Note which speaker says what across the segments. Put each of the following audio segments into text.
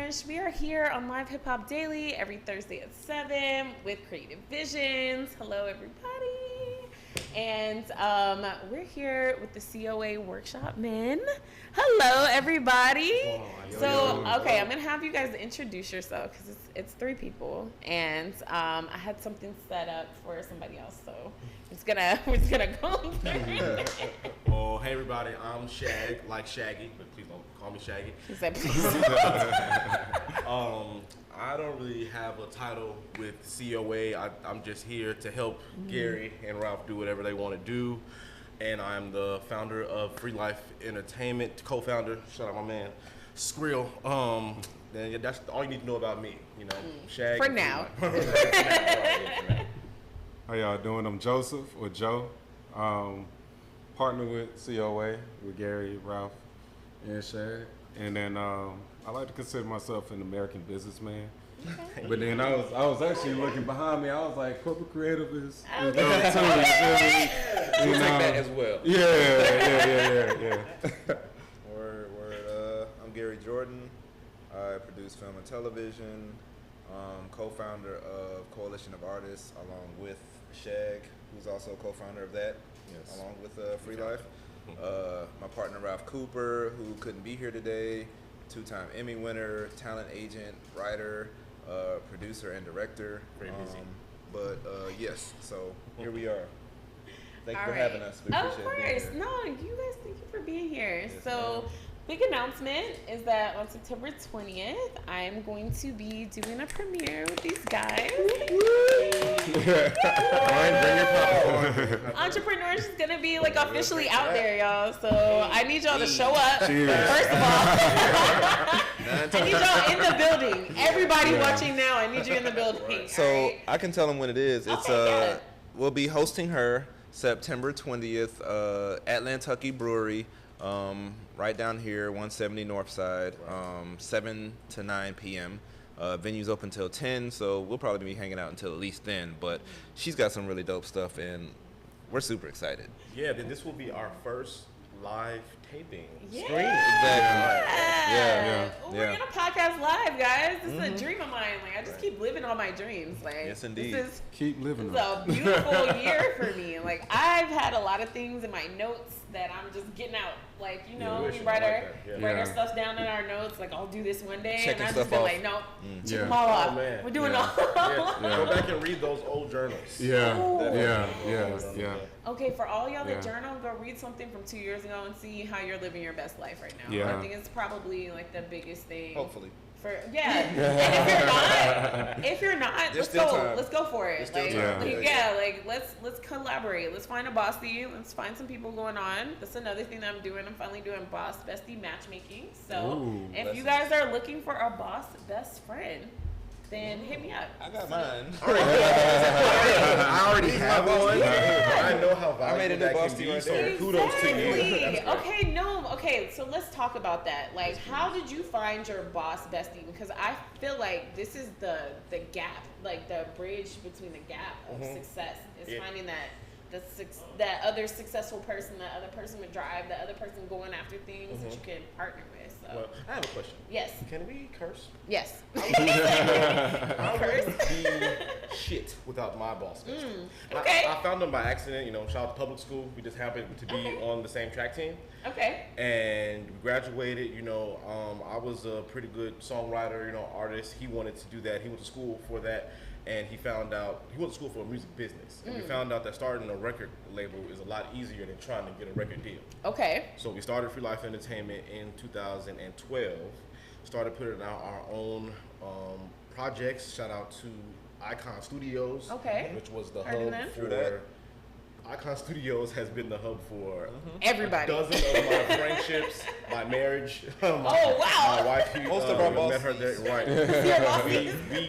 Speaker 1: Nourish. We are here on Live Hip Hop Daily every Thursday at 7 with Creative Visions. Hello, everybody. And we're here with the COA Workshop Men. Hello, everybody. Okay, I'm going to have you guys introduce yourself because it's three people. And I had something set up for somebody else, so we're just gonna go through.
Speaker 2: Well, hey everybody, I'm Shag, like Shaggy, but please don't call me Shaggy.
Speaker 1: He said, please.
Speaker 2: I don't really have a title with COA. I'm just here to help Gary and Ralph do whatever they want to do. And I'm the founder of Free Life Entertainment, co-founder. Shout out my man, Skrill. Then that's all you need to know about me, you know. Shag.
Speaker 1: For now.
Speaker 3: How y'all doing? I'm Joseph, or Joe. Partner with COA, with Gary, Ralph, and Shag. And then I like to consider myself an American businessman. Okay. But then I was actually looking behind me. I was like, corporate creative is dope too.
Speaker 4: We'll take that as well.
Speaker 3: Yeah.
Speaker 4: Word. I'm Gary Jordan. I produce film and television. Co-founder of Coalition of Artists, along with Shag, who's also co-founder of that, along with Free Life. My partner Ralph Cooper, who couldn't be here today, two-time Emmy winner, talent agent, writer, producer, and director.
Speaker 2: Very busy.
Speaker 4: Yes, so here we are. Thank you for
Speaker 1: All
Speaker 4: having
Speaker 1: right.
Speaker 4: us. We appreciate
Speaker 1: Of
Speaker 4: being
Speaker 1: course.
Speaker 4: here.
Speaker 1: No, you guys, thank you for being here.
Speaker 4: Yes,
Speaker 1: So,
Speaker 4: ma'am.
Speaker 1: big announcement is that on September 20th, I'm going to be doing a premiere with these guys.
Speaker 2: Bring your popcorn.
Speaker 1: Entrepreneurs is going to be like officially out there, y'all. So, I need y'all to show up.
Speaker 3: Cheers.
Speaker 1: First of all, I need y'all in the building. Everybody watching now, I need you in the building.
Speaker 4: So
Speaker 1: all right?
Speaker 4: I can tell them when it is. It's
Speaker 1: Okay, yeah.
Speaker 4: We'll be hosting her September 20th at Lantucky Brewery, right down here, 170 Northside, 7 to 9 p.m. Venue's open till 10, so we'll probably be hanging out until at least then. But she's got some really dope stuff, and we're super excited.
Speaker 2: Yeah, then this will be our first live taping.
Speaker 1: Yeah.
Speaker 4: Exactly.
Speaker 1: Yeah. We're
Speaker 4: Yeah.
Speaker 1: gonna podcast live, guys. This is a dream of mine. Like I just keep living all my dreams. Like
Speaker 4: Yes, indeed.
Speaker 1: This
Speaker 3: Keep living.
Speaker 1: is a beautiful year for me. Like I've had a lot of things in my notes that I'm just getting out. Like we
Speaker 2: wish
Speaker 1: write
Speaker 2: I
Speaker 1: our
Speaker 2: like that.
Speaker 1: write our
Speaker 3: Yeah.
Speaker 1: stuff down in our notes. Like I'll do this one day,
Speaker 4: Checking
Speaker 1: and I've
Speaker 4: stuff
Speaker 1: just been
Speaker 4: off.
Speaker 1: like, nope, check
Speaker 3: Yeah.
Speaker 1: them all off.
Speaker 2: Oh, man.
Speaker 1: We're doing
Speaker 3: Yeah.
Speaker 1: all.
Speaker 2: Go back and read those old journals.
Speaker 3: Yeah.
Speaker 1: Okay, for all y'all that
Speaker 3: Yeah.
Speaker 1: journal, go read something from 2 years ago and see how you're living your best life right now.
Speaker 3: Yeah.
Speaker 1: I think it's probably like the biggest thing.
Speaker 4: Hopefully.
Speaker 1: And if you're not,
Speaker 4: There's
Speaker 1: let's
Speaker 4: still
Speaker 1: go.
Speaker 4: time.
Speaker 1: Let's go for it.
Speaker 4: There's still
Speaker 1: Like,
Speaker 4: time.
Speaker 1: like let's collaborate. Let's find a bossy. Let's find some people going on. That's another thing that I'm doing. I'm finally doing boss bestie matchmaking. So
Speaker 3: Ooh,
Speaker 1: if you guys are looking for a boss best friend, then hit me up.
Speaker 4: I got mine.
Speaker 2: I already have one. I know how
Speaker 4: I made a
Speaker 2: valuable
Speaker 4: new
Speaker 2: that
Speaker 4: boss
Speaker 2: can
Speaker 4: to you
Speaker 2: be,
Speaker 4: right
Speaker 2: so
Speaker 4: there.
Speaker 2: kudos to you.
Speaker 1: Exactly. Okay, so let's talk about that. Like, how did you find your boss bestie? Because I feel like this is the gap, like the bridge between the gap of success is finding that other successful person, that other person with drive, that other person going after things that you can partner with. So
Speaker 2: Well, I have a question.
Speaker 1: yes,
Speaker 2: Can we curse?
Speaker 1: yes.
Speaker 2: I
Speaker 1: Curse?
Speaker 2: wouldn't be shit without my boss bestie.
Speaker 1: okay.
Speaker 2: I found him by accident. Shout out to public school. We just happened to be on the same track team.
Speaker 1: Okay.
Speaker 2: And we graduated. I was a pretty good songwriter, artist. He wanted to do that. He went to school for that. And he went to school for a music business. And we found out that starting a record label is a lot easier than trying to get a record deal.
Speaker 1: Okay.
Speaker 2: So we started Free Life Entertainment in 2012. Started putting out our own projects. Shout out to Icon Studios,
Speaker 1: Okay.
Speaker 2: which was the
Speaker 1: Heard of
Speaker 2: hub
Speaker 1: them.
Speaker 4: True that.
Speaker 2: for. Icon Studios has been the hub for
Speaker 1: Everybody.
Speaker 2: a dozen of my friendships, my marriage.
Speaker 1: Oh, wow.
Speaker 2: My wife,
Speaker 4: Most of our
Speaker 2: met her there,
Speaker 4: bosses.
Speaker 2: right?
Speaker 1: Your bosses?
Speaker 2: we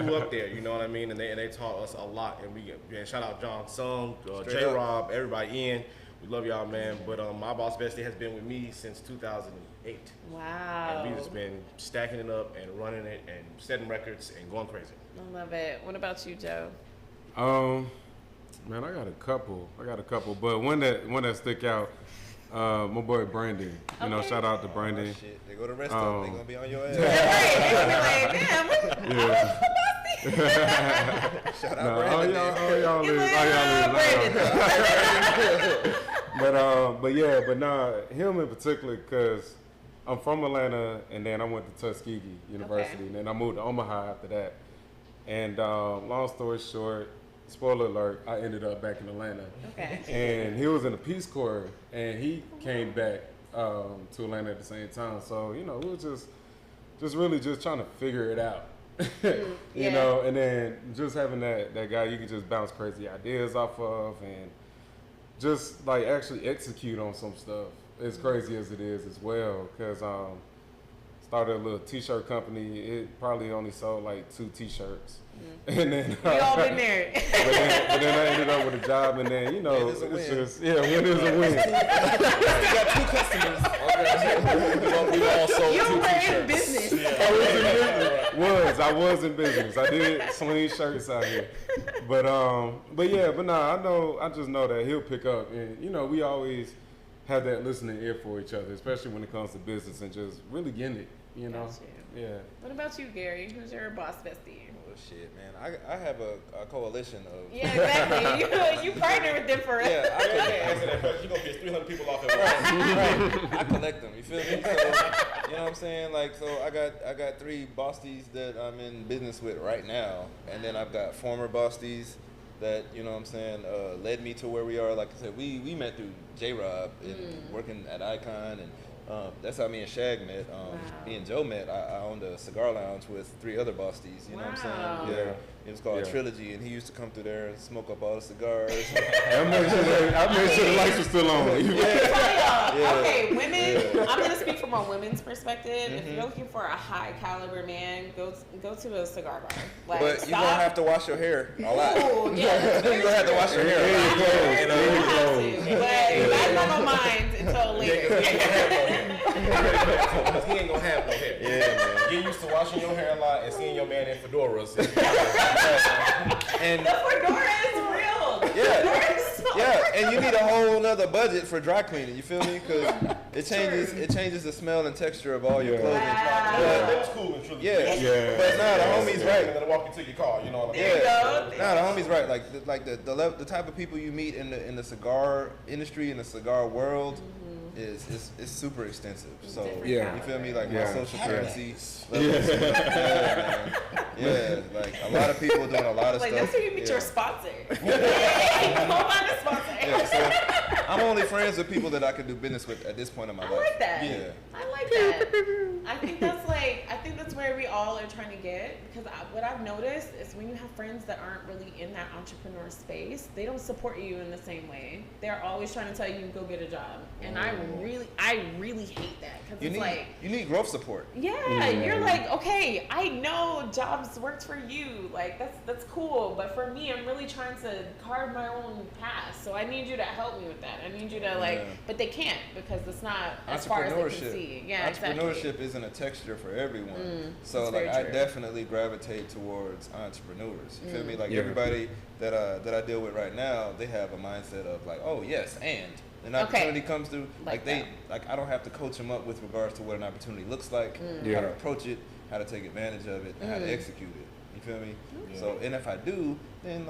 Speaker 2: grew up there, you know what I mean? And they taught us a lot. And shout out John Sung,
Speaker 4: Straight
Speaker 2: J
Speaker 4: up.
Speaker 2: Rob, everybody in. We love y'all, man. But my boss bestie has been with me since 2008.
Speaker 1: Wow.
Speaker 2: And we've just been stacking it up and running it and setting records and going crazy.
Speaker 1: I love it. What about you, Joe?
Speaker 3: Man, I got a couple, but one that stick out, my boy Brandon.
Speaker 1: Okay.
Speaker 3: Shout out to Brandon.
Speaker 4: Shit, they go to rest up, they gonna be on your ass.
Speaker 1: Right,
Speaker 4: Shout out
Speaker 3: No,
Speaker 4: Brandon.
Speaker 3: all y'all
Speaker 1: He's
Speaker 3: lose.
Speaker 1: like,
Speaker 3: All y'all
Speaker 1: Brandon.
Speaker 3: but nah, him in particular, because I'm from Atlanta, and then I went to Tuskegee University, and then I moved to Omaha after that. And long story short, spoiler alert, I ended up back in Atlanta.
Speaker 1: Okay.
Speaker 3: And he was in the Peace Corps, and he came back to Atlanta at the same time. So, we were just really just trying to figure it out.
Speaker 1: Yeah.
Speaker 3: And then just having that guy you can just bounce crazy ideas off of and just like actually execute on some stuff as crazy as it is as well. Because started a little t-shirt company. It probably only sold like 2 t-shirts. And then
Speaker 1: We all been there.
Speaker 3: but then I ended up with a job, and then
Speaker 4: Win is a
Speaker 3: it's
Speaker 4: win.
Speaker 3: just win is a win.
Speaker 4: We got 2 customers.
Speaker 2: We all sold
Speaker 1: You
Speaker 2: 2
Speaker 1: were in
Speaker 2: t-shirts.
Speaker 1: business.
Speaker 3: I was in business. I did sling shirts out here, but I just know that he'll pick up, and we always have that listening ear for each other, especially when it comes to business and just really getting it.
Speaker 1: Got you.
Speaker 3: Yeah.
Speaker 1: What about you, Gary? Who's your boss bestie?
Speaker 4: Oh shit, man! I have a coalition of.
Speaker 1: Yeah, exactly. you partner with them for
Speaker 4: Yeah, I
Speaker 2: I can't
Speaker 4: collect.
Speaker 2: answer that question. You're going to piss 300 people off at once.
Speaker 4: I collect them. You feel me? So, you know what I'm saying? Like, so I got 3 bosties that I'm in business with right now, and then I've got former bosties that what I'm saying led me to where we are. Like I said, we met through J-Rob and working at Icon, and that's how me and Shag met. Me and Joe met. I owned a cigar lounge with 3 other bosties. You know what I'm
Speaker 1: Wow.
Speaker 4: saying? Yeah. It was called
Speaker 3: Yeah.
Speaker 4: Trilogy, and he used to come through there and smoke up all the cigars.
Speaker 3: I made sure the lights were still on.
Speaker 1: Tell y'all,
Speaker 4: Yeah.
Speaker 1: okay, women.
Speaker 4: Yeah.
Speaker 1: I'm gonna speak from a women's perspective. If you're looking for a high caliber man, go to a cigar bar. Like,
Speaker 4: But you're gonna have to wash your hair a lot.
Speaker 1: Ooh, yeah, that's very
Speaker 4: You're gonna have to
Speaker 1: true.
Speaker 4: wash your hair a lot.
Speaker 1: You have to, but that's not on mind until later.
Speaker 2: Because he ain't going to have no hair.
Speaker 4: Yeah, man.
Speaker 2: Get used to washing your hair a lot and seeing your man in fedoras.
Speaker 4: And
Speaker 1: The fedora is real. The
Speaker 4: Yeah.
Speaker 1: fedora is so
Speaker 4: yeah, and you need a whole nother budget for dry cleaning. You feel me? Because it changes the smell and texture of all your
Speaker 3: Yeah.
Speaker 4: clothing.
Speaker 1: Wow.
Speaker 2: That was cool and truly.
Speaker 4: Yeah.
Speaker 3: Yeah.
Speaker 4: But nah, the homie's
Speaker 2: Right.
Speaker 4: right.
Speaker 2: Then walk you to your car, you know what I mean?
Speaker 1: There you go.
Speaker 4: Nah, the homie's right. Like the type of people you meet in the cigar industry, in the cigar world, is super extensive. So
Speaker 1: Different
Speaker 3: Yeah.
Speaker 4: you feel me? Like
Speaker 3: Yeah.
Speaker 4: my social currency.
Speaker 3: Yeah.
Speaker 4: levels. Yeah, man. Yeah, like a lot of people doing a lot of
Speaker 1: Like
Speaker 4: stuff.
Speaker 1: that's where you meet
Speaker 4: Yeah.
Speaker 1: your sponsor. Come on, a sponsor.
Speaker 4: Yeah, so I'm only friends with people that I can do business with at this point in my
Speaker 1: I
Speaker 4: life.
Speaker 1: like that.
Speaker 4: Yeah.
Speaker 1: I like that. I think that's where we all are trying to get, because what I've noticed is when you have friends that aren't really in that entrepreneur space, they don't support you in the same way. They're always trying to tell you go get a job, and I really hate that, because
Speaker 4: You
Speaker 1: it's
Speaker 4: need
Speaker 1: like.
Speaker 4: you need growth support.
Speaker 1: Yeah, you're like, okay, I know jobs works for you. Like that's cool, but for me, I'm really trying to carve my own path. So I need you to help me with that. I need you to
Speaker 4: Yeah.
Speaker 1: but they can't, because it's not as far as they can see. Yeah,
Speaker 4: Entrepreneurship
Speaker 1: exactly.
Speaker 4: isn't a texture for everyone. So
Speaker 1: that's
Speaker 4: like
Speaker 1: very
Speaker 4: I
Speaker 1: true.
Speaker 4: definitely gravitate towards entrepreneurs. You feel me? Like
Speaker 3: Yeah.
Speaker 4: everybody that I deal with right now, they have a mindset of like, oh yes, and an opportunity comes through.
Speaker 1: Like
Speaker 4: I don't have to coach them up with regards to what an opportunity looks like,
Speaker 3: Yeah.
Speaker 4: how to approach it, how to take advantage of it, and how to execute it. You feel me? So, and if I do, then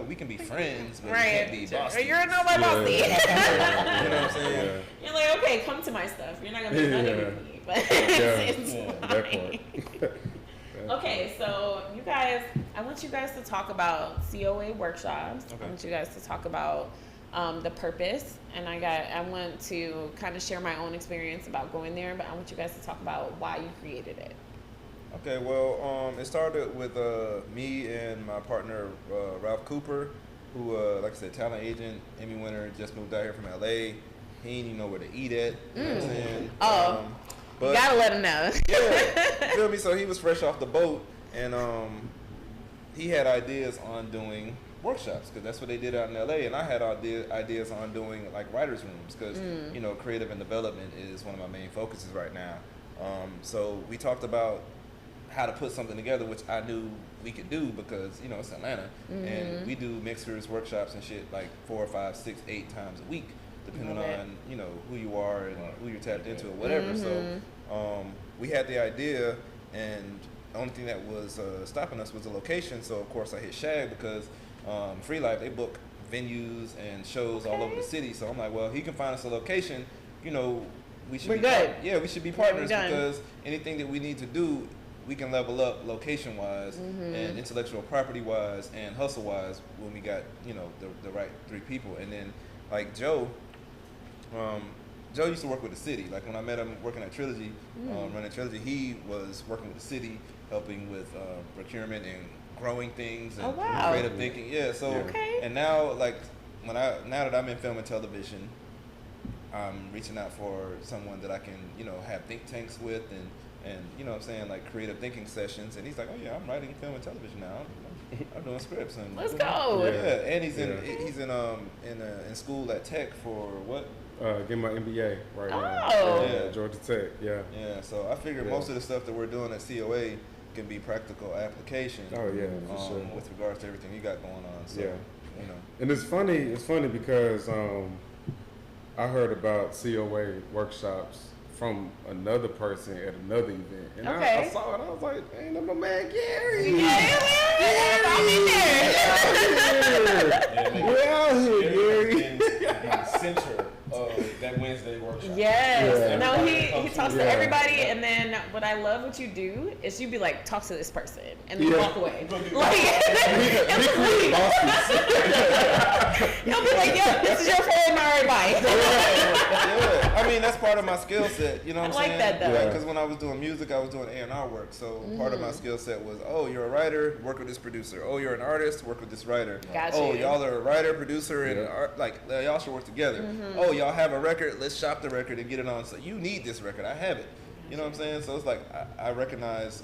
Speaker 4: we can be friends, but we can't be bosses.
Speaker 1: You're not my bossy.
Speaker 4: You know what I'm saying?
Speaker 3: Yeah.
Speaker 1: You're like, okay, come to my stuff. You're not gonna make money with me, but it's
Speaker 3: That
Speaker 1: fine.
Speaker 3: part.
Speaker 1: Okay, so you guys, I want you guys to talk about COA workshops.
Speaker 4: Okay.
Speaker 1: I want you guys to talk about the purpose, and I want to kind of share my own experience about going there, but I want you guys to talk about why you created it.
Speaker 4: Okay, well, it started with me and my partner Ralph Cooper, who, like I said, talent agent, Emmy winner, just moved out here from LA. He didn't even know where to eat at. You know what I'm saying?
Speaker 1: Oh.
Speaker 4: But
Speaker 1: You gotta let them know.
Speaker 4: yeah, you feel me? So he was fresh off the boat, and he had ideas on doing workshops, because that's what they did out in LA, and I had ideas on doing like writers' rooms, because creative and development is one of my main focuses right now. So we talked about how to put something together, which I knew we could do, because it's Atlanta, and we do mixers, workshops, and shit like 4, 5, 6, 8 times a week, depending
Speaker 1: Love it.
Speaker 4: on who you are and who you're tapped into or whatever. So we had the idea, and the only thing that was stopping us was the location. So of course I hit Shag because Free Life, they book venues and shows all over the city. So I'm like, well, he can find us a location. You know, we should.
Speaker 1: We're
Speaker 4: be
Speaker 1: good.
Speaker 4: Yeah, we should be partners because anything that we need to do, we can level up location wise and intellectual property wise and hustle wise when we got, you know, the right three people. And then like Joe used to work with the city. Like when I met him working at Trilogy, running Trilogy, he was working with the city, helping with procurement and growing things and creative thinking. Yeah, so and now like now that I'm in film and television, I'm reaching out for someone that I can, you know, have think tanks with and you know what I'm saying, like creative thinking sessions. And he's like, oh yeah, I'm writing film and television now. I'm doing scripts and
Speaker 1: let's go.
Speaker 4: Yeah, and he's in school at Tech for what?
Speaker 3: Getting my MBA right now.
Speaker 1: Oh.
Speaker 3: Yeah, Georgia Tech. Yeah.
Speaker 4: Yeah, so I figured most of the stuff that we're doing at COA can be practical application.
Speaker 3: Oh yeah, for sure.
Speaker 4: With regards to everything you got going on. So,
Speaker 3: Yeah.
Speaker 4: you know.
Speaker 3: And it's funny because I heard about COA workshops from another person at another event. And I saw it, I was like, ain't that my man Gary?
Speaker 1: I'm in there.
Speaker 3: We're out here, Gary.
Speaker 2: In the center of that Wednesday workshop.
Speaker 1: Yes.
Speaker 3: Yeah.
Speaker 1: No, he talks to
Speaker 3: Yeah.
Speaker 1: everybody, and then what I love what you do is you be like, talk to this person, and then
Speaker 3: Yeah.
Speaker 1: walk away. Like, he'll be like, yeah, this is your phone, all right, bye.
Speaker 4: Yeah, I mean that's part of my skill set. You know what I'm
Speaker 1: I like
Speaker 4: saying?
Speaker 1: that, though.
Speaker 4: Because when I was doing music, I was doing A&R work. So part of my skill set was, oh, you're a writer, work with this producer. Oh, you're an artist, work with this writer.
Speaker 1: Gotcha.
Speaker 4: Oh, y'all are a writer, producer, and art, like y'all should work together. Oh, y'all have a record. Let's shop the record and get it on. So you need this record. I have it. You know what I'm saying? So it's like I recognize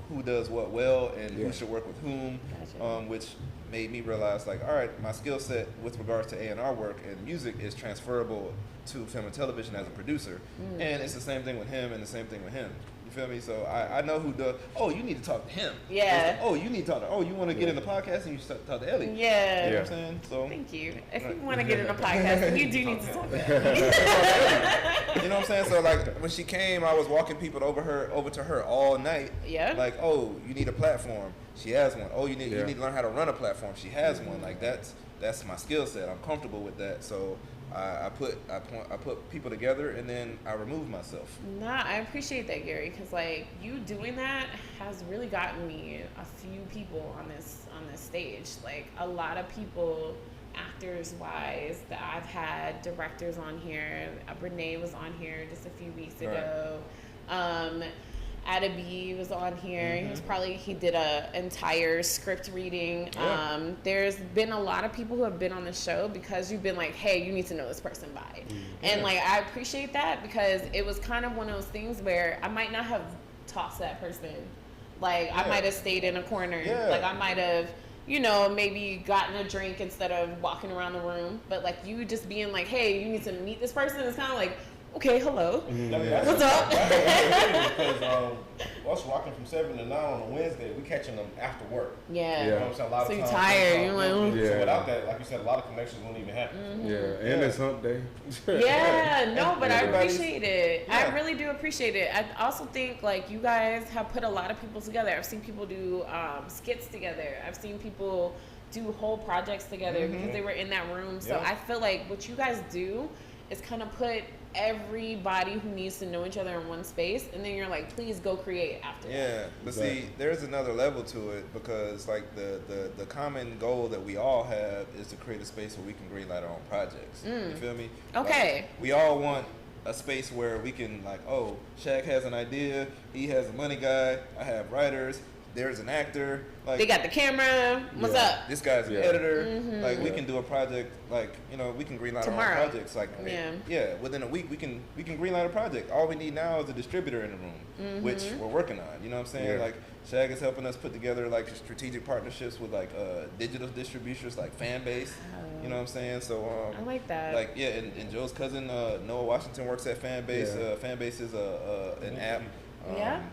Speaker 4: who does what well and who should work with whom,
Speaker 1: Gotcha.
Speaker 4: which made me realize like, all right, my skill set with regards to A&R work and music is transferable to film and television as a producer. And it's the same thing with him and the same thing with him. You feel me? So I know who does. Oh, you need to talk to him.
Speaker 1: Yeah.
Speaker 4: Oh, you need to talk to. Oh, you want to get in the podcast and you should talk to Ellie.
Speaker 1: Yeah.
Speaker 4: You know what I'm saying? So
Speaker 1: Thank you. If you want to get in a podcast, then you do need to talk to him.
Speaker 4: you know what I'm saying? So like when she came, I was walking people over to her all night.
Speaker 1: Yeah.
Speaker 4: Like, oh, you need a platform. She has one. Oh, you need to learn how to run a platform. She has one. Like that's my skill set. I'm comfortable with that. So I put people together and then I remove myself.
Speaker 1: Nah, I appreciate that, Gary, because like you doing that has really gotten me a few people on this stage. Like a lot of people, actors wise, that I've had, directors on here. Renee was on here just a few weeks ago. Adabi was on here. He did a entire script reading.
Speaker 4: Yeah.
Speaker 1: There's been a lot of people who have been on the show because you've been like, hey, you need to know this person by. And like I appreciate that because it was kind of one of those things where I might not have talked to that person. Like I might have stayed in a corner.
Speaker 4: Yeah.
Speaker 1: Like I might have, you know, maybe gotten a drink instead of walking around the room. But like you just being like, hey, you need to meet this person. It's kind of like, okay, hello. What's up?
Speaker 2: Because us rocking from 7 to 9 on a Wednesday, we catching them after work.
Speaker 1: Yeah.
Speaker 2: You know what I'm saying? A lot
Speaker 1: So
Speaker 2: of
Speaker 1: you're
Speaker 2: times,
Speaker 1: tired. You're like,
Speaker 2: So without that, like you said, a lot of connections won't even happen.
Speaker 3: Yeah, and it's hump day.
Speaker 1: Yeah, no, but I
Speaker 4: everybody's-
Speaker 1: appreciate it.
Speaker 4: Yeah.
Speaker 1: I really do appreciate it. I also think like you guys have put a lot of people together. I've seen people do skits together. I've seen people do whole projects together because they were in that room. So
Speaker 2: Yeah.
Speaker 1: I feel like what you guys do is kind of put everybody who needs to know each other in one space, and then you're like, please go create after that.
Speaker 4: Yeah, but see, there's another level to it because like the common goal that we all have is to create a space where we can greenlight our own projects. You feel me?
Speaker 1: Okay.
Speaker 4: Like, we all want a space where we can like, oh, Shaq has an idea, he has a money guy, I have writers, there's an actor, like
Speaker 1: They got the camera. What's up?
Speaker 4: this guy's an
Speaker 3: Yeah.
Speaker 4: editor. Like we can do a project like, you know, we can greenlight
Speaker 1: Tomorrow.
Speaker 4: our own projects. Like
Speaker 1: Yeah.
Speaker 4: within a week we can greenlight a project. All we need now is a distributor in the room, which we're working on. You know what I'm saying?
Speaker 3: Yeah.
Speaker 4: Like Shag is helping us put together like strategic partnerships with like digital distributors like Fanbase. You know what I'm saying? So
Speaker 1: I like that.
Speaker 4: like yeah, and Joe's cousin Noah Washington works at Fanbase.
Speaker 3: Yeah.
Speaker 4: Fanbase is an app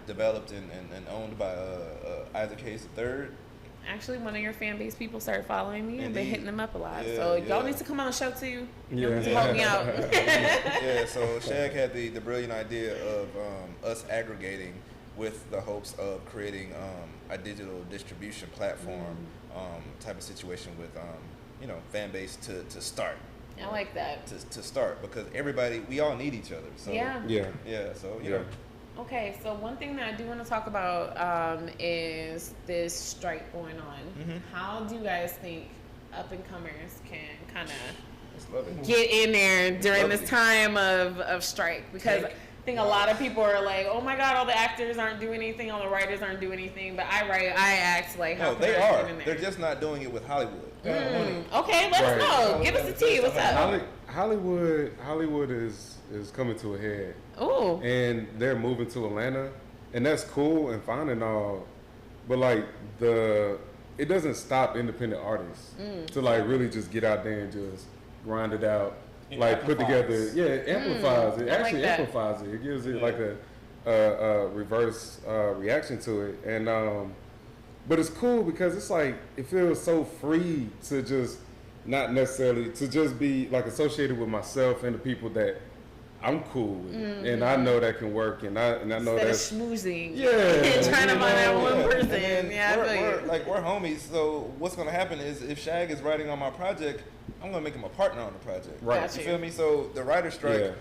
Speaker 4: developed and owned by Isaac Hayes III.
Speaker 1: Actually, one of your fan base people started following me. I've been
Speaker 4: Indeed.
Speaker 1: hitting them up a lot.
Speaker 4: Yeah,
Speaker 1: so y'all
Speaker 4: yeah.
Speaker 1: need to come on the show too.
Speaker 3: Yeah.
Speaker 1: Y'all need to help me out.
Speaker 4: Yeah, so Shag had the brilliant idea of us aggregating with the hopes of creating a digital distribution platform type of situation with fan base to start.
Speaker 1: I like that.
Speaker 4: To start, because we all need each other. So
Speaker 1: Yeah.
Speaker 4: So you
Speaker 3: Yeah.
Speaker 4: know.
Speaker 1: Okay, so one thing that I do want to talk about is this strike going on. How do you guys think up and comers can kind of
Speaker 4: It's lovely.
Speaker 1: get in there during this
Speaker 4: lovely.
Speaker 1: time of strike? Because I think a lot of people are like, oh my God, all the actors aren't doing anything, all the writers aren't doing anything, but I act like, how
Speaker 4: No,
Speaker 1: can
Speaker 4: they
Speaker 1: I
Speaker 4: are.
Speaker 1: get in there?
Speaker 4: They're just not doing it with Hollywood.
Speaker 1: Okay, let us know. Give us the tea. What's up?
Speaker 3: Hollywood is coming to a head,
Speaker 1: Ooh.
Speaker 3: and they're moving to Atlanta, and that's cool and fine and all, but like it doesn't stop independent artists to like really just get out there and just grind it out,
Speaker 5: It
Speaker 3: like put together.
Speaker 5: amplifies.
Speaker 3: Yeah, it amplifies it.
Speaker 1: I like
Speaker 3: Actually
Speaker 1: that.
Speaker 3: amplifies it. It gives it
Speaker 5: Yeah.
Speaker 3: like a reverse reaction to it, and but it's cool because it's like it feels so free to just not necessarily to just be like associated with myself and the people that I'm cool with, and I know that can work, and I know
Speaker 1: Instead of
Speaker 3: that's
Speaker 1: schmoozing.
Speaker 3: Yeah,
Speaker 1: Trying to
Speaker 3: you
Speaker 1: find that
Speaker 3: know,
Speaker 1: one
Speaker 3: yeah.
Speaker 1: person.
Speaker 4: And
Speaker 1: Yeah, I feel you.
Speaker 4: we're homies. So what's gonna happen is if Shag is writing on my project, I'm gonna make him a partner on the project.
Speaker 3: Right.
Speaker 1: Gotcha.
Speaker 4: You feel me? So the writer strike
Speaker 3: Yeah.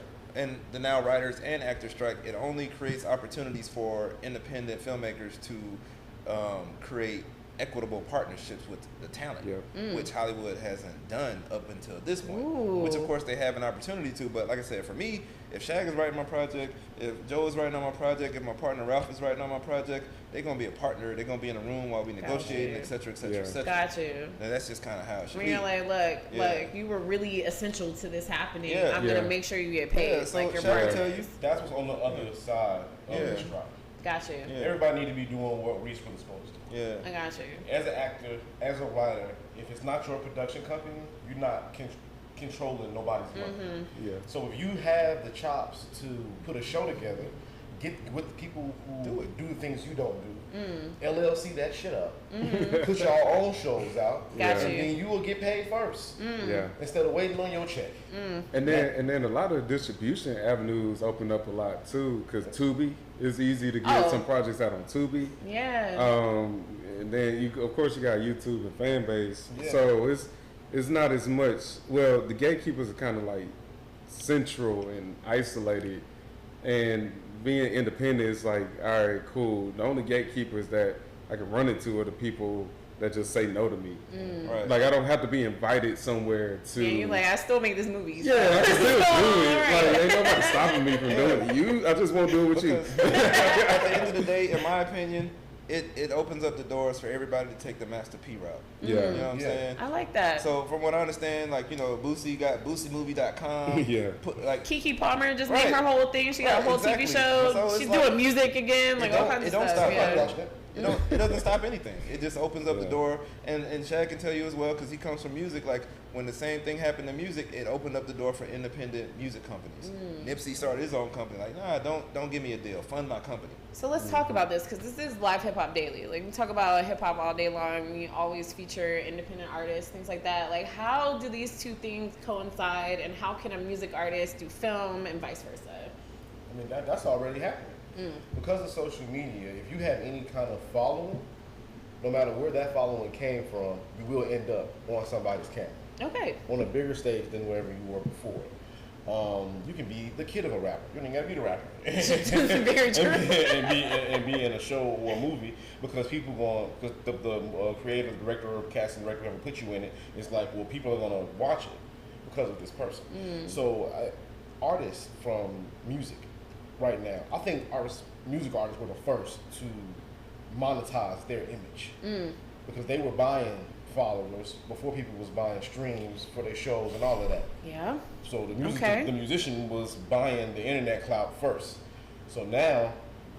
Speaker 4: and the now writers and actor strike, it only creates opportunities for independent filmmakers to create equitable partnerships with the talent,
Speaker 3: Yeah.
Speaker 4: which Hollywood hasn't done up until this point.
Speaker 1: Ooh.
Speaker 4: Which of course they have an opportunity to, but like I said, for me, if Shag is writing my project, if Joe is writing on my project, if my partner Ralph is writing on my project, they're gonna be a partner. They're gonna be in a room while we negotiating,
Speaker 1: you.
Speaker 4: et cetera, et cetera,
Speaker 3: Yeah.
Speaker 4: et cetera.
Speaker 1: Got you.
Speaker 4: And that's just kind of how it should
Speaker 1: When
Speaker 4: be.
Speaker 1: you're like,
Speaker 4: Yeah.
Speaker 1: look, you were really essential to this happening.
Speaker 4: Yeah.
Speaker 1: I'm
Speaker 3: Yeah.
Speaker 1: gonna make sure you get paid.
Speaker 4: Yeah, so
Speaker 1: like your
Speaker 4: Shag
Speaker 1: partners.
Speaker 4: tell you,
Speaker 5: That's what's on the other side of
Speaker 4: Yeah.
Speaker 5: the strike.
Speaker 1: Got you.
Speaker 4: Yeah.
Speaker 5: Everybody need to be doing what Reese was supposed to.
Speaker 4: yeah.
Speaker 1: I got you.
Speaker 5: As an actor, as a writer, if it's not your production company, you're not controlling nobody's money.
Speaker 3: Yeah.
Speaker 5: So if you have the chops to put a show together, get with the people who do the things you don't do. LLC that shit up. Put your own shows out.
Speaker 1: Got
Speaker 5: and
Speaker 1: you.
Speaker 5: then you will get paid first.
Speaker 3: Yeah.
Speaker 5: Instead of waiting on your check.
Speaker 3: And then a lot of distribution avenues open up a lot too, because Tubi is easy to get
Speaker 1: Oh.
Speaker 3: some projects out on Tubi.
Speaker 1: Yeah.
Speaker 3: And then of course you got YouTube and fan base,
Speaker 5: Yeah.
Speaker 3: so it's not as much. Well, the gatekeepers are kind of like central and isolated, and being independent is like, all right, cool. The only gatekeepers that I can run into are the people that just say no to me.
Speaker 4: Right.
Speaker 3: Like I don't have to be invited somewhere to.
Speaker 1: Yeah, you're like, I still make this movie.
Speaker 3: Yeah, I can still do it.
Speaker 1: Alright.
Speaker 3: Like, ain't nobody stopping me from doing it. I just won't do it with you.
Speaker 4: Because at the end of the day, in my opinion, it opens up the doors for everybody to take the Master P route.
Speaker 3: Yeah.
Speaker 4: You know what I'm
Speaker 5: Yeah.
Speaker 4: saying?
Speaker 1: I like that.
Speaker 4: So from what I understand, like, you know, Boosie got BoosieMovie.com.
Speaker 3: Yeah.
Speaker 4: Put, like,
Speaker 1: Kiki Palmer just
Speaker 4: Right.
Speaker 1: made her whole thing. She got a
Speaker 4: Right,
Speaker 1: whole
Speaker 4: exactly.
Speaker 1: TV show.
Speaker 4: So it's
Speaker 1: She's
Speaker 4: like-
Speaker 1: doing music again, like all
Speaker 4: don't-
Speaker 1: kinds
Speaker 4: it
Speaker 1: of
Speaker 4: don't
Speaker 1: stuff.
Speaker 4: stop.
Speaker 1: Yeah.
Speaker 5: Watch that.
Speaker 4: it doesn't stop anything. It just opens up the
Speaker 3: Yeah.
Speaker 4: door. And Shad can tell you as well, because he comes from music. Like, when the same thing happened to music, it opened up the door for independent music companies. Nipsey started his own company. Like, nah, don't give me a deal. Fund my company.
Speaker 1: So let's talk about this because this is Live Hip Hop Daily. Like we talk about hip hop all day long. We always feature independent artists, things like that. Like how do these two things coincide, and how can a music artist do film and vice versa?
Speaker 5: I mean, that's already happening. Because of social media, if you have any kind of following, no matter where that following came from, you will end up on somebody's camera.
Speaker 1: Okay.
Speaker 5: On a bigger stage than wherever you were before. You can be the kid of a rapper. You don't even gotta be the rapper.
Speaker 1: Very true.
Speaker 5: and be in a show or a movie because people going because the creative director or casting director whoever put you in it, it's like, well, people are gonna watch it because of this person. So artists from music right now, I think music artists were the first to monetize their image because they were buying followers before people was buying streams for their shows and all of that.
Speaker 1: Yeah.
Speaker 5: So the
Speaker 1: Okay.
Speaker 5: the musician was buying the internet clout first. So now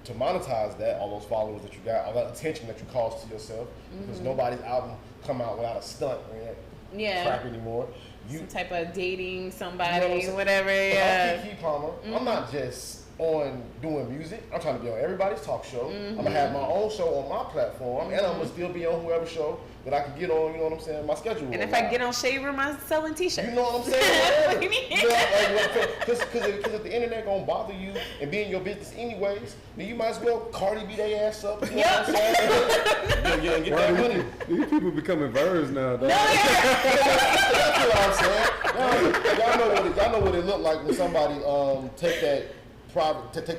Speaker 5: to monetize that, all those followers that you got, all that attention that you cause to yourself, because nobody's album come out without a stunt or that
Speaker 1: Yeah.
Speaker 5: crap anymore. You
Speaker 1: Some type of dating
Speaker 5: You know
Speaker 1: somebody,
Speaker 5: what I'm saying?
Speaker 1: whatever.
Speaker 5: If I'm
Speaker 1: Yeah.
Speaker 5: Keke Palmer, I'm not just on doing music. I'm trying to be on everybody's talk show. I'm gonna have my own show on my platform, and I'm gonna still be on whoever show that I can get on. You know what I'm saying? My schedule.
Speaker 1: And if I get on Shade Room, I'm selling T-shirts.
Speaker 5: you know what I'm saying?
Speaker 1: What do you mean?
Speaker 5: Because if the internet gonna bother you and be in your business anyways, then you might as well Cardi B their ass up. You know what I'm saying? Yeah, get that money.
Speaker 3: These people becoming verbs now.
Speaker 1: No, yeah.
Speaker 5: That's what I'm saying. Y'all know what it looked like when somebody take